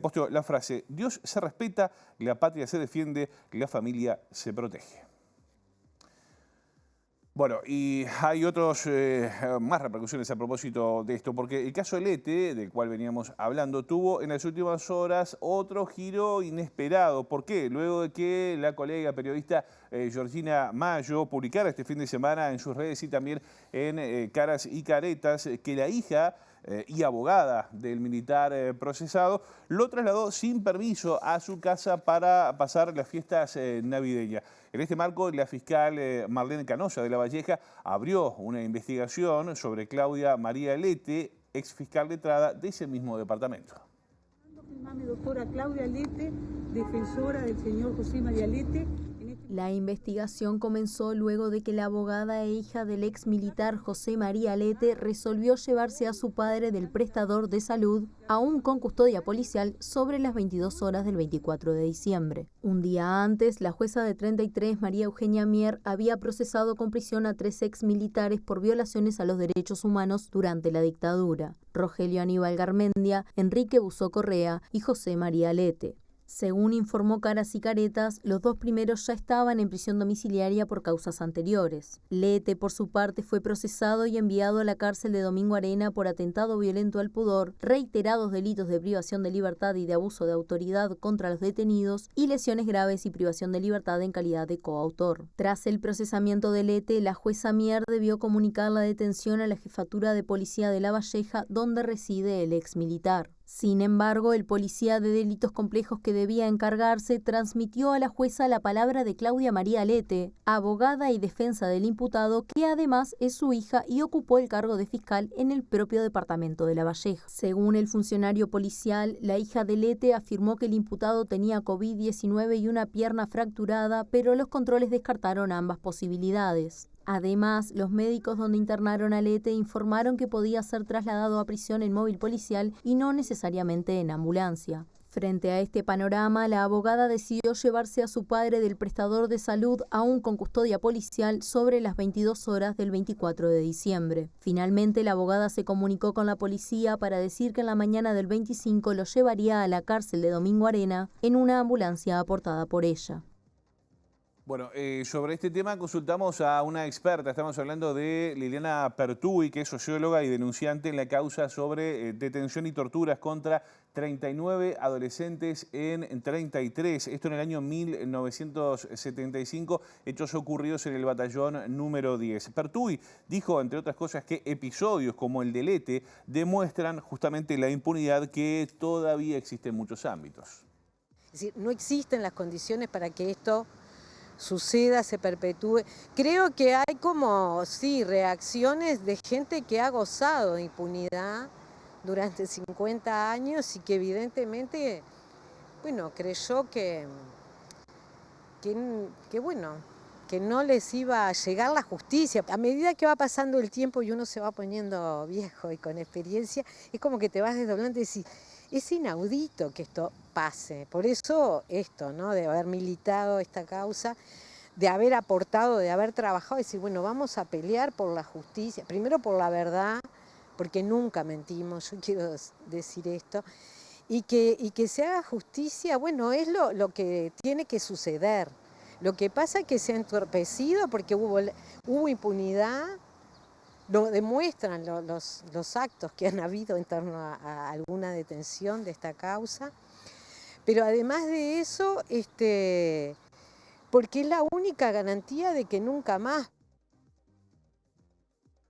Posteó la frase: Dios se respeta, la patria se defiende, la familia se protege. Bueno, y hay otros más repercusiones a propósito de esto, porque el caso Lete, del cual veníamos hablando, tuvo en las últimas horas otro giro inesperado. ¿Por qué? Luego de que la colega periodista Georgina Mayo publicara este fin de semana en sus redes y también en Caras y Caretas que la hija y abogada del militar procesado lo trasladó sin permiso a su casa para pasar las fiestas navideñas. En este marco, la fiscal Marlene Canosa de La Valleja abrió una investigación sobre Claudia María Lete, ex fiscal letrada de ese mismo departamento. Doctora Claudia Lete, defensora del señor José María Lete. La investigación comenzó luego de que la abogada e hija del ex militar José María Lete resolvió llevarse a su padre del prestador de salud, aún con custodia policial, sobre las 22 horas del 24 de diciembre. Un día antes, la jueza de 33, María Eugenia Mier, había procesado con prisión a 3 ex militares por violaciones a los derechos humanos durante la dictadura: Rogelio Aníbal Garmendia, Enrique Buzo Correa y José María Lete. Según informó Caras y Caretas, los dos primeros ya estaban en prisión domiciliaria por causas anteriores. Lete, por su parte, fue procesado y enviado a la cárcel de Domingo Arena por atentado violento al pudor, reiterados delitos de privación de libertad y de abuso de autoridad contra los detenidos y lesiones graves y privación de libertad en calidad de coautor. Tras el procesamiento de Lete, la jueza Mier debió comunicar la detención a la Jefatura de Policía de La Valleja, donde reside el ex militar. Sin embargo, el policía de delitos complejos que debía encargarse transmitió a la jueza la palabra de Claudia María Lete, abogada y defensa del imputado, que además es su hija y ocupó el cargo de fiscal en el propio departamento de La Valleja. Según el funcionario policial, la hija de Lete afirmó que el imputado tenía COVID-19 y una pierna fracturada, pero los controles descartaron ambas posibilidades. Además, los médicos donde internaron a Lete informaron que podía ser trasladado a prisión en móvil policial y no necesariamente en ambulancia. Frente a este panorama, la abogada decidió llevarse a su padre del prestador de salud, aún con custodia policial, sobre las 22 horas del 24 de diciembre. Finalmente, la abogada se comunicó con la policía para decir que en la mañana del 25 lo llevaría a la cárcel de Domingo Arena en una ambulancia aportada por ella. Bueno, sobre este tema consultamos a una experta. Estamos hablando de Liliana Pertuy, que es socióloga y denunciante en la causa sobre detención y torturas contra 39 adolescentes en 33. Esto en el año 1975, hechos ocurridos en el batallón número 10. Pertuy dijo, entre otras cosas, que episodios como el de Lete demuestran justamente la impunidad que todavía existe en muchos ámbitos. Es decir, no existen las condiciones para que esto suceda, se perpetúe. Creo que hay como, sí, reacciones de gente que ha gozado de impunidad durante 50 años y que evidentemente, bueno, creyó que no les iba a llegar la justicia. A medida que va pasando el tiempo y uno se va poniendo viejo y con experiencia, es como que te vas desdoblando y decís, es inaudito que esto pase. Por eso esto, ¿no? De haber militado esta causa, de haber aportado, de haber trabajado, decir, bueno, vamos a pelear por la justicia, primero por la verdad, porque nunca mentimos, yo quiero decir esto, y que se haga justicia, bueno, es lo que tiene que suceder. Lo que pasa es que se ha entorpecido porque hubo impunidad. Lo demuestran los actos que han habido en torno a alguna detención de esta causa. Pero además de eso, porque es la única garantía de que nunca más.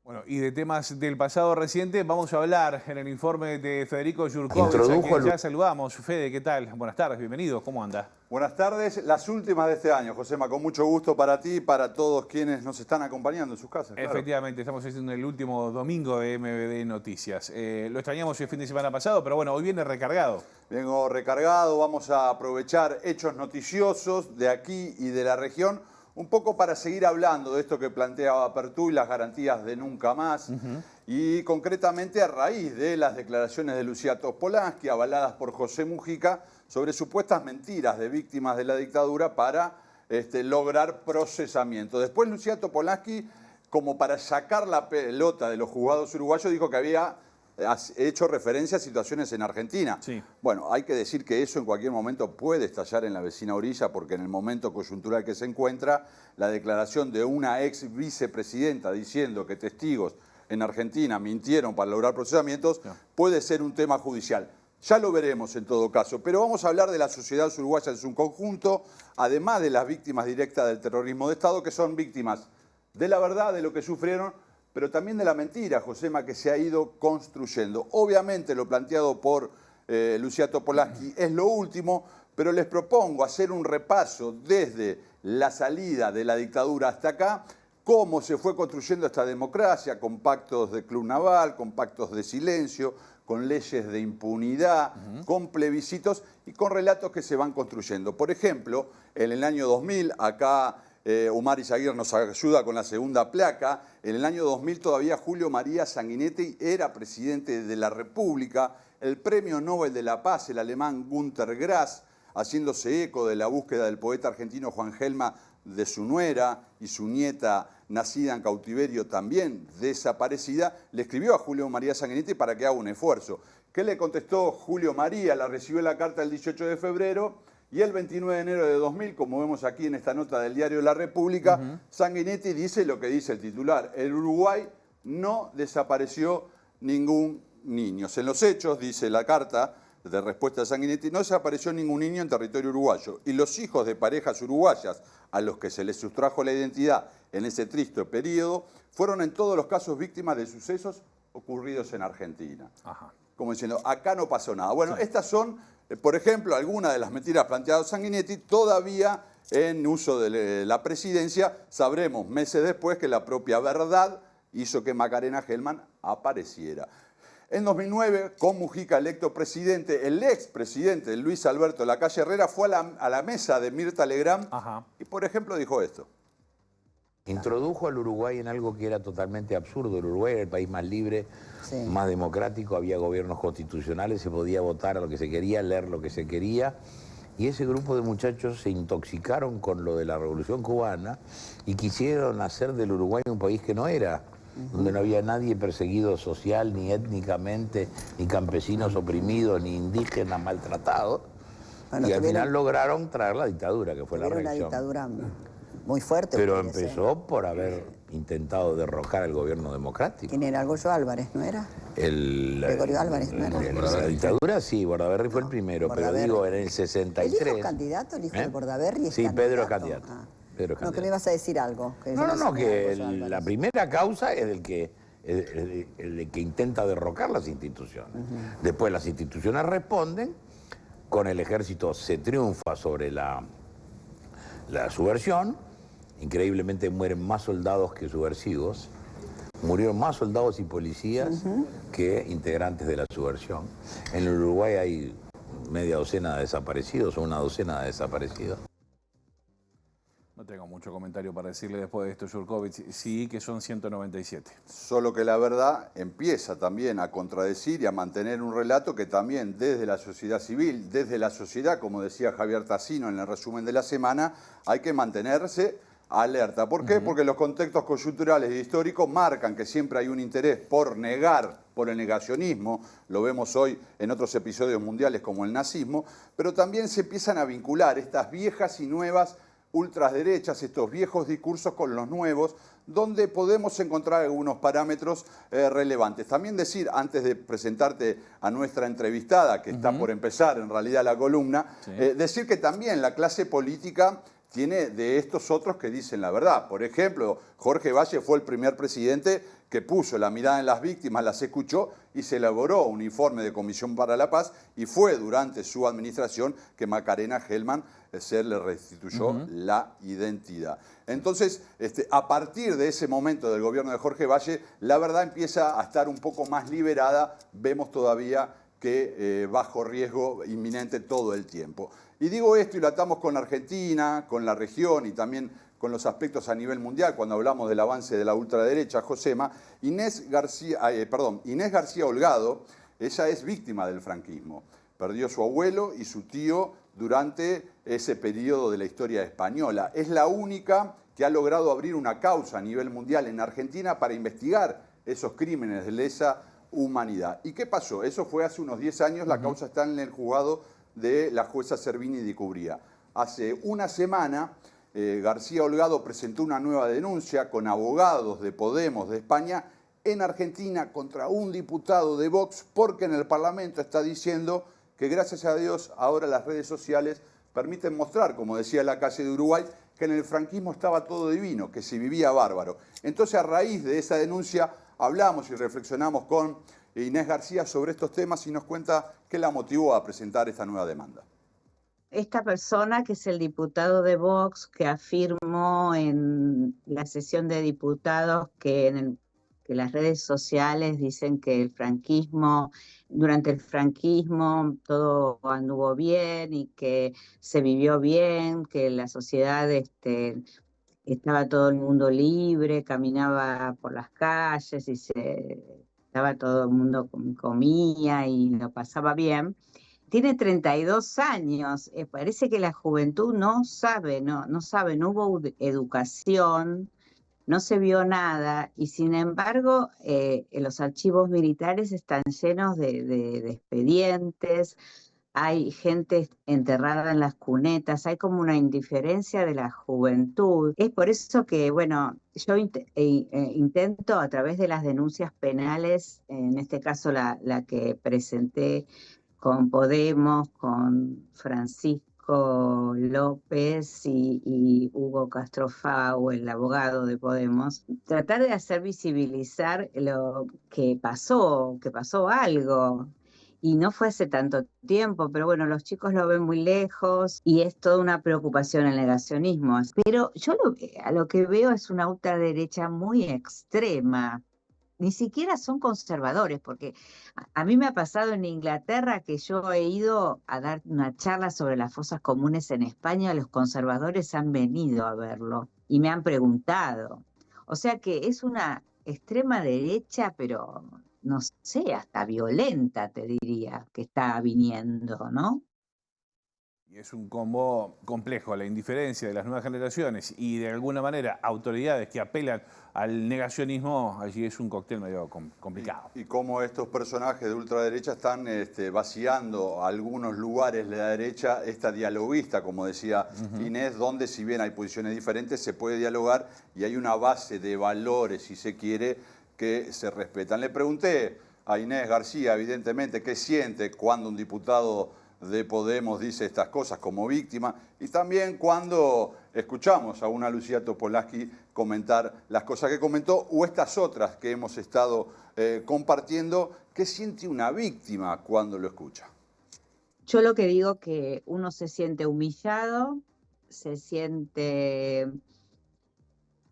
Bueno, y de temas del pasado reciente vamos a hablar en el informe de Federico Yurkovich, a quien ya saludamos. Fede, ¿qué tal? Buenas tardes, bienvenido, ¿cómo anda? Buenas tardes, las últimas de este año, Josema, con mucho gusto para ti y para todos quienes nos están acompañando en sus casas. Claro. Efectivamente, estamos haciendo el último domingo de MVD Noticias. Lo extrañamos el fin de semana pasado, pero bueno, hoy viene recargado. Vengo recargado, vamos a aprovechar hechos noticiosos de aquí y de la región, un poco para seguir hablando de esto que planteaba Pertuy, las garantías de nunca más. y concretamente a raíz de las declaraciones de Lucía Topolansky, avaladas por José Mujica, sobre supuestas mentiras de víctimas de la dictadura para lograr procesamiento. Después Lucía Topolansky, como para sacar la pelota de los juzgados uruguayos, dijo que había hecho referencia a situaciones en Argentina. Sí. Bueno, hay que decir que eso en cualquier momento puede estallar en la vecina orilla, porque en el momento coyuntural que se encuentra, la declaración de una ex vicepresidenta diciendo que testigos en Argentina mintieron para lograr procesamientos, puede ser un tema judicial. Ya lo veremos en todo caso, pero vamos a hablar de la sociedad uruguaya en su conjunto, además de las víctimas directas del terrorismo de Estado, que son víctimas de la verdad, de lo que sufrieron, pero también de la mentira, Josema, que se ha ido construyendo. Obviamente lo planteado por Lucía Topolansky es lo último, pero les propongo hacer un repaso desde la salida de la dictadura hasta acá, cómo se fue construyendo esta democracia, con pactos de club naval, con pactos de silencio, con leyes de impunidad, con plebiscitos y con relatos que se van construyendo. Por ejemplo, en el año 2000, acá Omar Izaguirre nos ayuda con la segunda placa, en el año 2000 todavía Julio María Sanguinetti era presidente de la República, el premio Nobel de la Paz, el alemán Günter Grass, haciéndose eco de la búsqueda del poeta argentino Juan Gelma de su nuera y su nieta nacida en cautiverio también desaparecida, le escribió a Julio María Sanguinetti para que haga un esfuerzo. ¿Qué le contestó Julio María? La recibió la carta el 18 de febrero y el 29 de enero de 2000, como vemos aquí en esta nota del diario La República, Sanguinetti dice lo que dice el titular: el Uruguay no desapareció ningún niño. En los hechos, dice la carta de respuesta de Sanguinetti, no desapareció ningún niño en territorio uruguayo y los hijos de parejas uruguayas a los que se les sustrajo la identidad en ese triste periodo fueron en todos los casos víctimas de sucesos ocurridos en Argentina. Ajá. Como diciendo, acá no pasó nada. Bueno, estas son, por ejemplo, algunas de las mentiras planteadas Sanguinetti, todavía en uso de la presidencia. Sabremos meses después que la propia verdad hizo que Macarena Gelman apareciera. En 2009, con Mujica electo presidente, el expresidente Luis Alberto Lacalle Herrera fue a la mesa de Mirta Legrand y, por ejemplo, dijo esto. Introdujo al Uruguay en algo que era totalmente absurdo. El Uruguay era el país más libre, más democrático, había gobiernos constitucionales, se podía votar a lo que se quería, leer lo que se quería. Y ese grupo de muchachos se intoxicaron con lo de la Revolución Cubana y quisieron hacer del Uruguay un país que no era, donde no había nadie perseguido social, ni étnicamente, ni campesinos oprimidos, ni indígenas maltratados. Bueno, y al final lograron traer la dictadura, que fue la reacción. Una dictadura muy fuerte. Pero empezó por haber intentado derrocar al gobierno democrático. ¿Quién era? Goyo Álvarez, ¿no era? Gregorio Álvarez, ¿no era? La dictadura sí, Bordaberry fue el primero, pero digo, en el 63... ¿El hijo es candidato, el hijo de Bordaberry es candidato? Pedro es candidato. Pedro es candidato. No, que me ibas a decir algo. Que no, que la primera causa es el que intenta derrocar las instituciones. Después las instituciones responden, con el ejército se triunfa sobre la subversión. Increíblemente mueren más soldados que subversivos, murieron más soldados y policías que integrantes de la subversión. En el Uruguay hay media docena de desaparecidos o una docena de desaparecidos. No tengo mucho comentario para decirle después de esto, Jurkovic. Sí, que son 197. Solo que la verdad empieza también a contradecir y a mantener un relato que también desde la sociedad civil, desde la sociedad, como decía Javier Tassino en el resumen de la semana, hay que mantenerse alerta. ¿Por qué? Porque los contextos coyunturales e históricos marcan que siempre hay un interés por negar, por el negacionismo, lo vemos hoy en otros episodios mundiales como el nazismo, pero también se empiezan a vincular estas viejas y nuevas ultraderechas, estos viejos discursos con los nuevos, donde podemos encontrar algunos parámetros relevantes. También decir, antes de presentarte a nuestra entrevistada, que está por empezar en realidad la columna, decir que también la clase política tiene de estos otros que dicen la verdad. Por ejemplo, Jorge Valle fue el primer presidente que puso la mirada en las víctimas, las escuchó y se elaboró un informe de Comisión para la Paz, y fue durante su administración que Macarena Gelman se le restituyó la identidad. Entonces, a partir de ese momento del gobierno de Jorge Valle, la verdad empieza a estar un poco más liberada. Vemos todavía que bajo riesgo inminente todo el tiempo. Y digo esto y lo atamos con Argentina, con la región y también con los aspectos a nivel mundial cuando hablamos del avance de la ultraderecha, Josema. Inés García Holgado, ella es víctima del franquismo. Perdió su abuelo y su tío durante ese periodo de la historia española. Es la única que ha logrado abrir una causa a nivel mundial en Argentina para investigar esos crímenes de lesa humanidad. ¿Y qué pasó? Eso fue hace unos 10 años, la causa está en el juzgado de la jueza Servini Di Cubría. Hace una semana, García Holgado presentó una nueva denuncia con abogados de Podemos de España en Argentina contra un diputado de Vox, porque en el Parlamento está diciendo que gracias a Dios ahora las redes sociales permiten mostrar, como decía la calle de Uruguay, que en el franquismo estaba todo divino, que se vivía bárbaro. Entonces, a raíz de esa denuncia, hablamos y reflexionamos con Inés García sobre estos temas y nos cuenta qué la motivó a presentar esta nueva demanda. Esta persona, que es el diputado de Vox, que afirmó en la sesión de diputados que las redes sociales dicen que durante el franquismo todo anduvo bien y que se vivió bien, que la sociedad estaba todo el mundo libre, caminaba por las calles y estaba todo el mundo comía y lo pasaba bien. Tiene 32 años, parece que la juventud no sabe, no hubo educación, no se vio nada, y sin embargo los archivos militares están llenos de expedientes, hay gente enterrada en las cunetas, hay como una indiferencia de la juventud. Es por eso que, bueno, yo intento a través de las denuncias penales, en este caso la que presenté con Podemos, con Francisco López y Hugo Castrofau, el abogado de Podemos, tratar de hacer visibilizar lo que pasó algo. Y no fue hace tanto tiempo, pero bueno, los chicos lo ven muy lejos y es toda una preocupación el negacionismo. Pero yo a lo que veo es una ultraderecha muy extrema. Ni siquiera son conservadores, porque a mí me ha pasado en Inglaterra que yo he ido a dar una charla sobre las fosas comunes en España, los conservadores han venido a verlo y me han preguntado. O sea que es una extrema derecha, pero no sé, hasta violenta te diría que está viniendo, ¿no? Y es un combo complejo, la indiferencia de las nuevas generaciones y de alguna manera autoridades que apelan al negacionismo, allí es un cóctel medio complicado. Y cómo estos personajes de ultraderecha están vaciando algunos lugares de la derecha, esta dialoguista, como decía Inés, donde si bien hay posiciones diferentes, se puede dialogar y hay una base de valores, si se quiere, que se respetan. Le pregunté a Inés García, evidentemente, qué siente cuando un diputado de Podemos dice estas cosas como víctima y también cuando escuchamos a una Lucía Topolansky comentar las cosas que comentó o estas otras que hemos estado compartiendo. ¿Qué siente una víctima cuando lo escucha? Yo lo que digo que uno se siente humillado, siente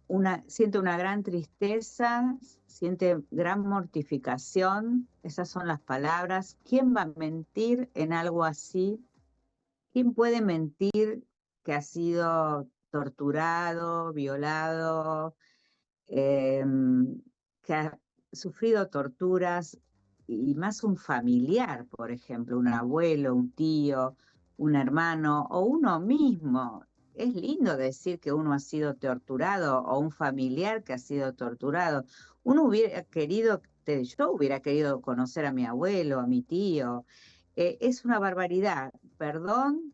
una gran tristeza, siente gran mortificación, esas son las palabras. ¿Quién va a mentir en algo así? ¿Quién puede mentir que ha sido torturado, violado, que ha sufrido torturas, y más un familiar, por ejemplo, un abuelo, un tío, un hermano o uno mismo? Es lindo decir que uno ha sido torturado o un familiar que ha sido torturado. Yo hubiera querido conocer a mi abuelo, a mi tío. Es una barbaridad. Perdón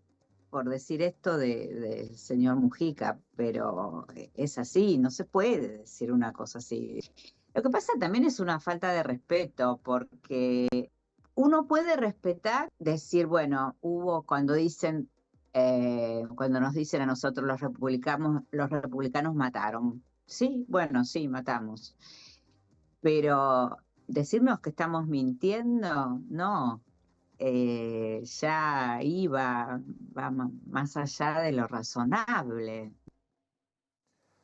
por decir esto del señor Mujica, pero es así, no se puede decir una cosa así. Lo que pasa también es una falta de respeto, porque uno puede respetar, decir, bueno, cuando nos dicen a nosotros los republicanos mataron. Sí, bueno, sí, matamos. Pero decirnos que estamos mintiendo, no. Ya va más allá de lo razonable.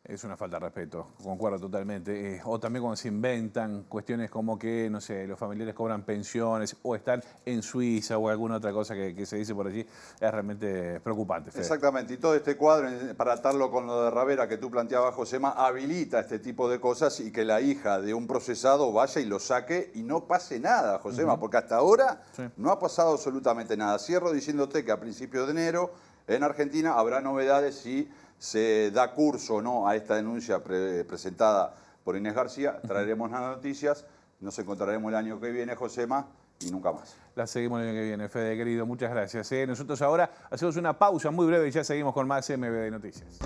Es una falta de respeto, concuerdo totalmente. O también cuando se inventan cuestiones como que, no sé, los familiares cobran pensiones o están en Suiza o alguna otra cosa que se dice por allí, es realmente preocupante, Fede. Exactamente, y todo este cuadro, para atarlo con lo de Ravera que tú planteabas, Josema, habilita este tipo de cosas y que la hija de un procesado vaya y lo saque y no pase nada, Josema, porque hasta ahora no ha pasado absolutamente nada. Cierro diciéndote que a principios de enero en Argentina habrá novedades si se da curso o no a esta denuncia presentada por Inés García. Traeremos las noticias, nos encontraremos el año que viene, Josema, y nunca más. La seguimos el año que viene, Fede, querido. Muchas gracias. Nosotros ahora hacemos una pausa muy breve y ya seguimos con más MBD Noticias.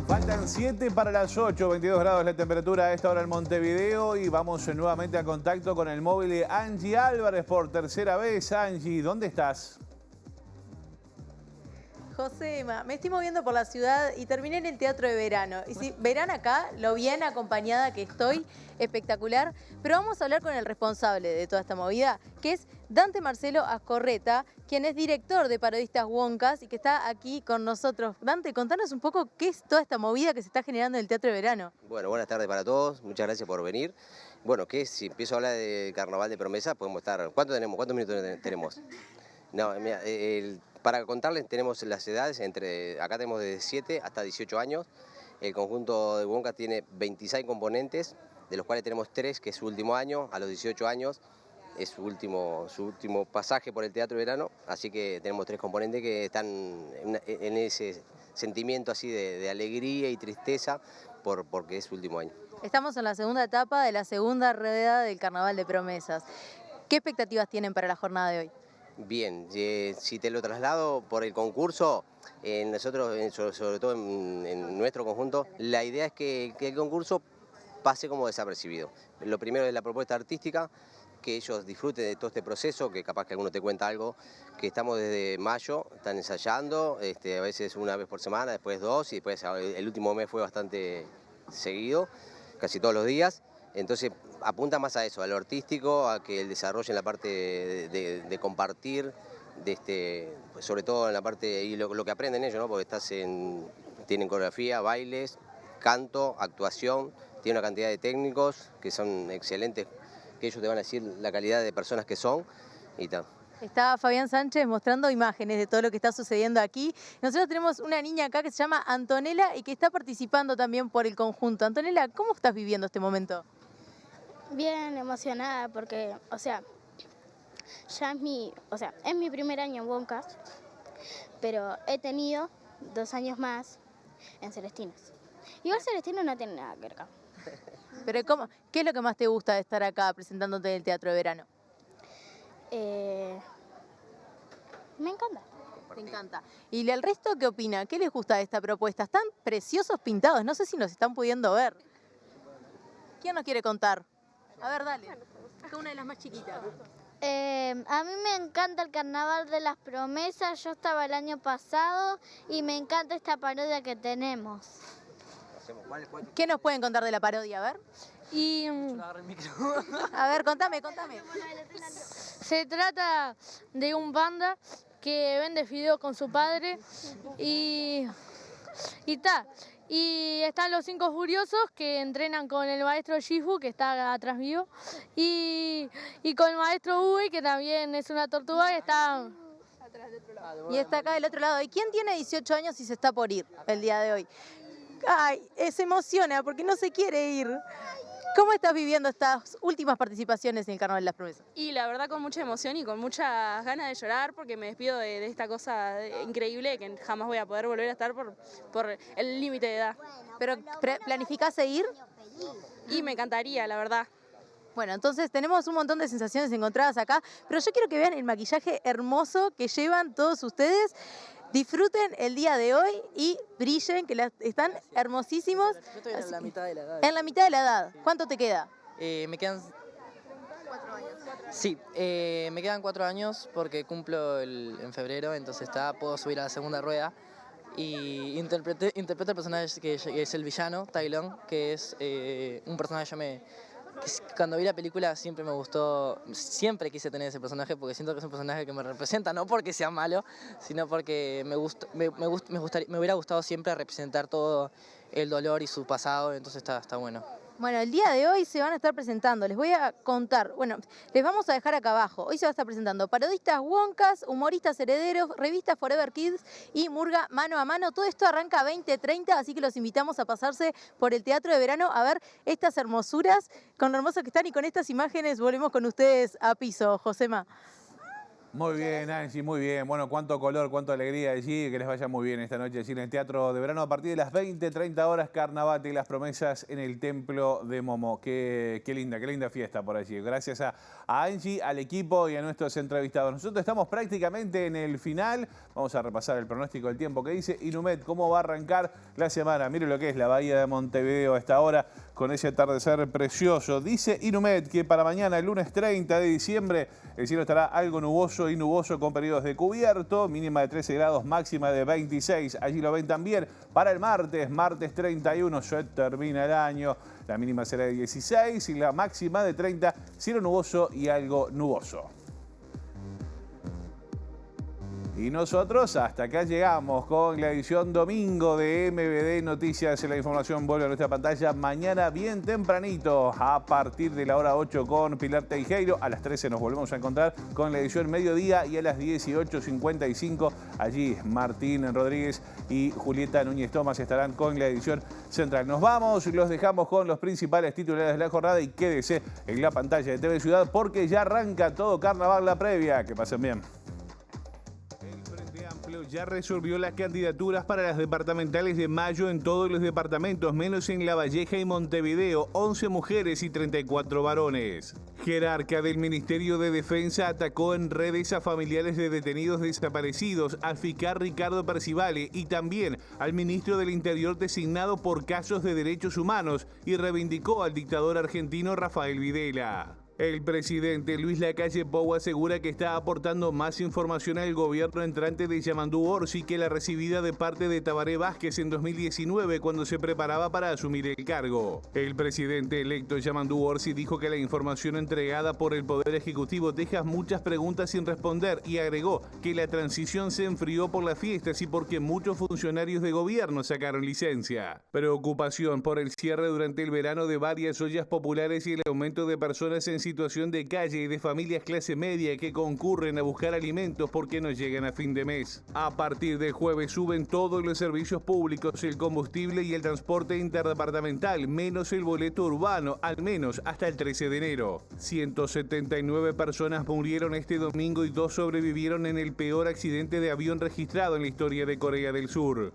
Faltan 7 para las 8, 22 grados la temperatura a esta hora en Montevideo y vamos nuevamente a contacto con el móvil de Angie Álvarez por tercera vez. Angie, ¿dónde estás? Josema, me estoy moviendo por la ciudad y terminé en el Teatro de Verano. Y si verán acá lo bien acompañada que estoy, espectacular. Pero vamos a hablar con el responsable de toda esta movida, que es Dante Marcelo Ascorreta, quien es director de Parodistas Woncas y que está aquí con nosotros. Dante, contanos un poco qué es toda esta movida que se está generando en el Teatro de Verano. Bueno, buenas tardes para todos, muchas gracias por venir. Bueno, si empiezo a hablar de Carnaval de Promesas, podemos estar... ¿Cuántos minutos tenemos? No, mira, para contarles tenemos las edades, acá tenemos de 7 hasta 18 años. El conjunto de Woncas tiene 26 componentes, de los cuales tenemos 3 que es su último año, a los 18 años es su último pasaje por el Teatro de Verano, así que tenemos 3 componentes que están en ese sentimiento así de alegría y tristeza porque es su último año. Estamos en la segunda etapa de la segunda rueda del Carnaval de Promesas. ¿Qué expectativas tienen para la jornada de hoy? Bien, si te lo traslado por el concurso, nosotros, sobre todo en nuestro conjunto, la idea es que el concurso pase como desapercibido. Lo primero es la propuesta artística, que ellos disfruten de todo este proceso, que capaz que alguno te cuenta algo, que estamos desde mayo, están ensayando, a veces una vez por semana, después 2, y después el último mes fue bastante seguido, casi todos los días. Entonces apunta más a eso, a lo artístico, a que el desarrollo en la parte de compartir, pues sobre todo en la parte, y lo que aprenden ellos, ¿no? Porque tienen coreografía, bailes, canto, actuación, tiene una cantidad de técnicos que son excelentes, que ellos te van a decir la calidad de personas que son y tal. Está Fabián Sánchez mostrando imágenes de todo lo que está sucediendo aquí. Nosotros tenemos una niña acá que se llama Antonella y que está participando también por el conjunto. Antonella, ¿cómo estás viviendo este momento? Bien emocionada porque, es mi primer año en Woncas, pero he tenido 2 años más en Celestinos. Igual Celestino no tiene nada que ver acá. Pero ¿qué es lo que más te gusta de estar acá presentándote en el Teatro de Verano? Me encanta. Me encanta. ¿Y el resto qué opina? ¿Qué les gusta de esta propuesta? Están preciosos pintados, no sé si nos están pudiendo ver. ¿Quién nos quiere contar? A ver, dale. Acá una de las más chiquitas. A mí me encanta el Carnaval de las Promesas. Yo estaba el año pasado y me encanta esta parodia que tenemos. ¿Qué nos pueden contar de la parodia? A ver. A ver, contame. Se trata de un panda que vende fideos con su padre y están los 5 furiosos que entrenan con el maestro Shifu, que está atrás mío, y con el maestro Ubi, que también es una tortuga que está atrás del otro lado. Y está acá del otro lado. ¿Y quién tiene 18 años y se está por ir el día de hoy? Ay, se emociona porque no se quiere ir. ¿Cómo estás viviendo estas últimas participaciones en el Carnaval de las Promesas? Y la verdad con mucha emoción y con muchas ganas de llorar porque me despido de esta cosa increíble que jamás voy a poder volver a estar por el límite de edad. ¿Pero planificás seguir? Y me encantaría, la verdad. Bueno, entonces tenemos un montón de sensaciones encontradas acá, pero yo quiero que vean el maquillaje hermoso que llevan todos ustedes. Disfruten el día de hoy y brillen, que están hermosísimos. Yo estoy en la mitad de la edad. En la mitad de la edad. ¿Cuánto te queda? Me quedan 4 años. Sí, me quedan 4 años porque cumplo en febrero, entonces puedo subir a la segunda rueda. Y interpreto el personaje que es el villano, Tai Lung, que es un personaje cuando vi la película siempre me gustó, siempre quise tener ese personaje porque siento que es un personaje que me representa, no porque sea malo, sino porque me hubiera gustado siempre representar todo el dolor y su pasado, entonces está bueno. Bueno, el día de hoy se van a estar presentando, les voy a contar, bueno, les vamos a dejar acá abajo. Hoy se va a estar presentando parodistas Wonkas, humoristas herederos, revista Forever Kids y murga mano a mano. Todo esto arranca 20:30, así que los invitamos a pasarse por el Teatro de Verano a ver estas hermosuras, con lo hermosos que están, y con estas imágenes volvemos con ustedes a piso, Josema. Muy bien, Angie, muy bien. Bueno, cuánto color, cuánta alegría allí. Que les vaya muy bien esta noche allí en el Teatro de Verano a partir de las 20:30 horas. Carnavate y las promesas en el Templo de Momo. Qué linda fiesta por allí. Gracias a Angie, al equipo y a nuestros entrevistados. Nosotros estamos prácticamente en el final. Vamos a repasar el pronóstico del tiempo que dice Inumet. ¿Cómo va a arrancar la semana? Mire lo que es la bahía de Montevideo a esta hora con ese atardecer precioso. Dice Inumet que para mañana, el lunes 30 de diciembre, el cielo estará algo nuboso y nuboso con periodos de cubierto, mínima de 13 grados, máxima de 26. Allí lo ven también para el martes 31, ya termina el año. La mínima será de 16 y la máxima de 30, cielo nuboso y algo nuboso. Y nosotros hasta acá llegamos con la edición domingo de MBD Noticias. La información vuelve a nuestra pantalla mañana bien tempranito, a partir de la hora 8 con Pilar Teijeiro. A las 13 nos volvemos a encontrar con la edición mediodía y a las 18:55 allí Martín Rodríguez y Julieta Núñez Tomás estarán con la edición central. Nos vamos, los dejamos con los principales titulares de la jornada y quédese en la pantalla de TV Ciudad porque ya arranca todo carnaval la previa. Que pasen bien. Ya resolvió las candidaturas para las departamentales de mayo en todos los departamentos, menos en La Valleja y Montevideo, 11 mujeres y 34 varones. Jerarca del Ministerio de Defensa atacó en redes a familiares de detenidos desaparecidos, al fiscal Ricardo Percivale y también al ministro del Interior designado por casos de derechos humanos y reivindicó al dictador argentino Rafael Videla. El presidente Luis Lacalle Pou asegura que está aportando más información al gobierno entrante de Yamandú Orsi que la recibida de parte de Tabaré Vázquez en 2019 cuando se preparaba para asumir el cargo. El presidente electo Yamandú Orsi dijo que la información entregada por el Poder Ejecutivo deja muchas preguntas sin responder y agregó que la transición se enfrió por las fiestas y porque muchos funcionarios de gobierno sacaron licencia. Preocupación por el cierre durante el verano de varias ollas populares y el aumento de personas en situación de calle y de familias clase media que concurren a buscar alimentos porque no llegan a fin de mes. A partir del jueves suben todos los servicios públicos, el combustible y el transporte interdepartamental, menos el boleto urbano, al menos hasta el 13 de enero. 179 personas murieron este domingo y 2 sobrevivieron en el peor accidente de avión registrado en la historia de Corea del Sur.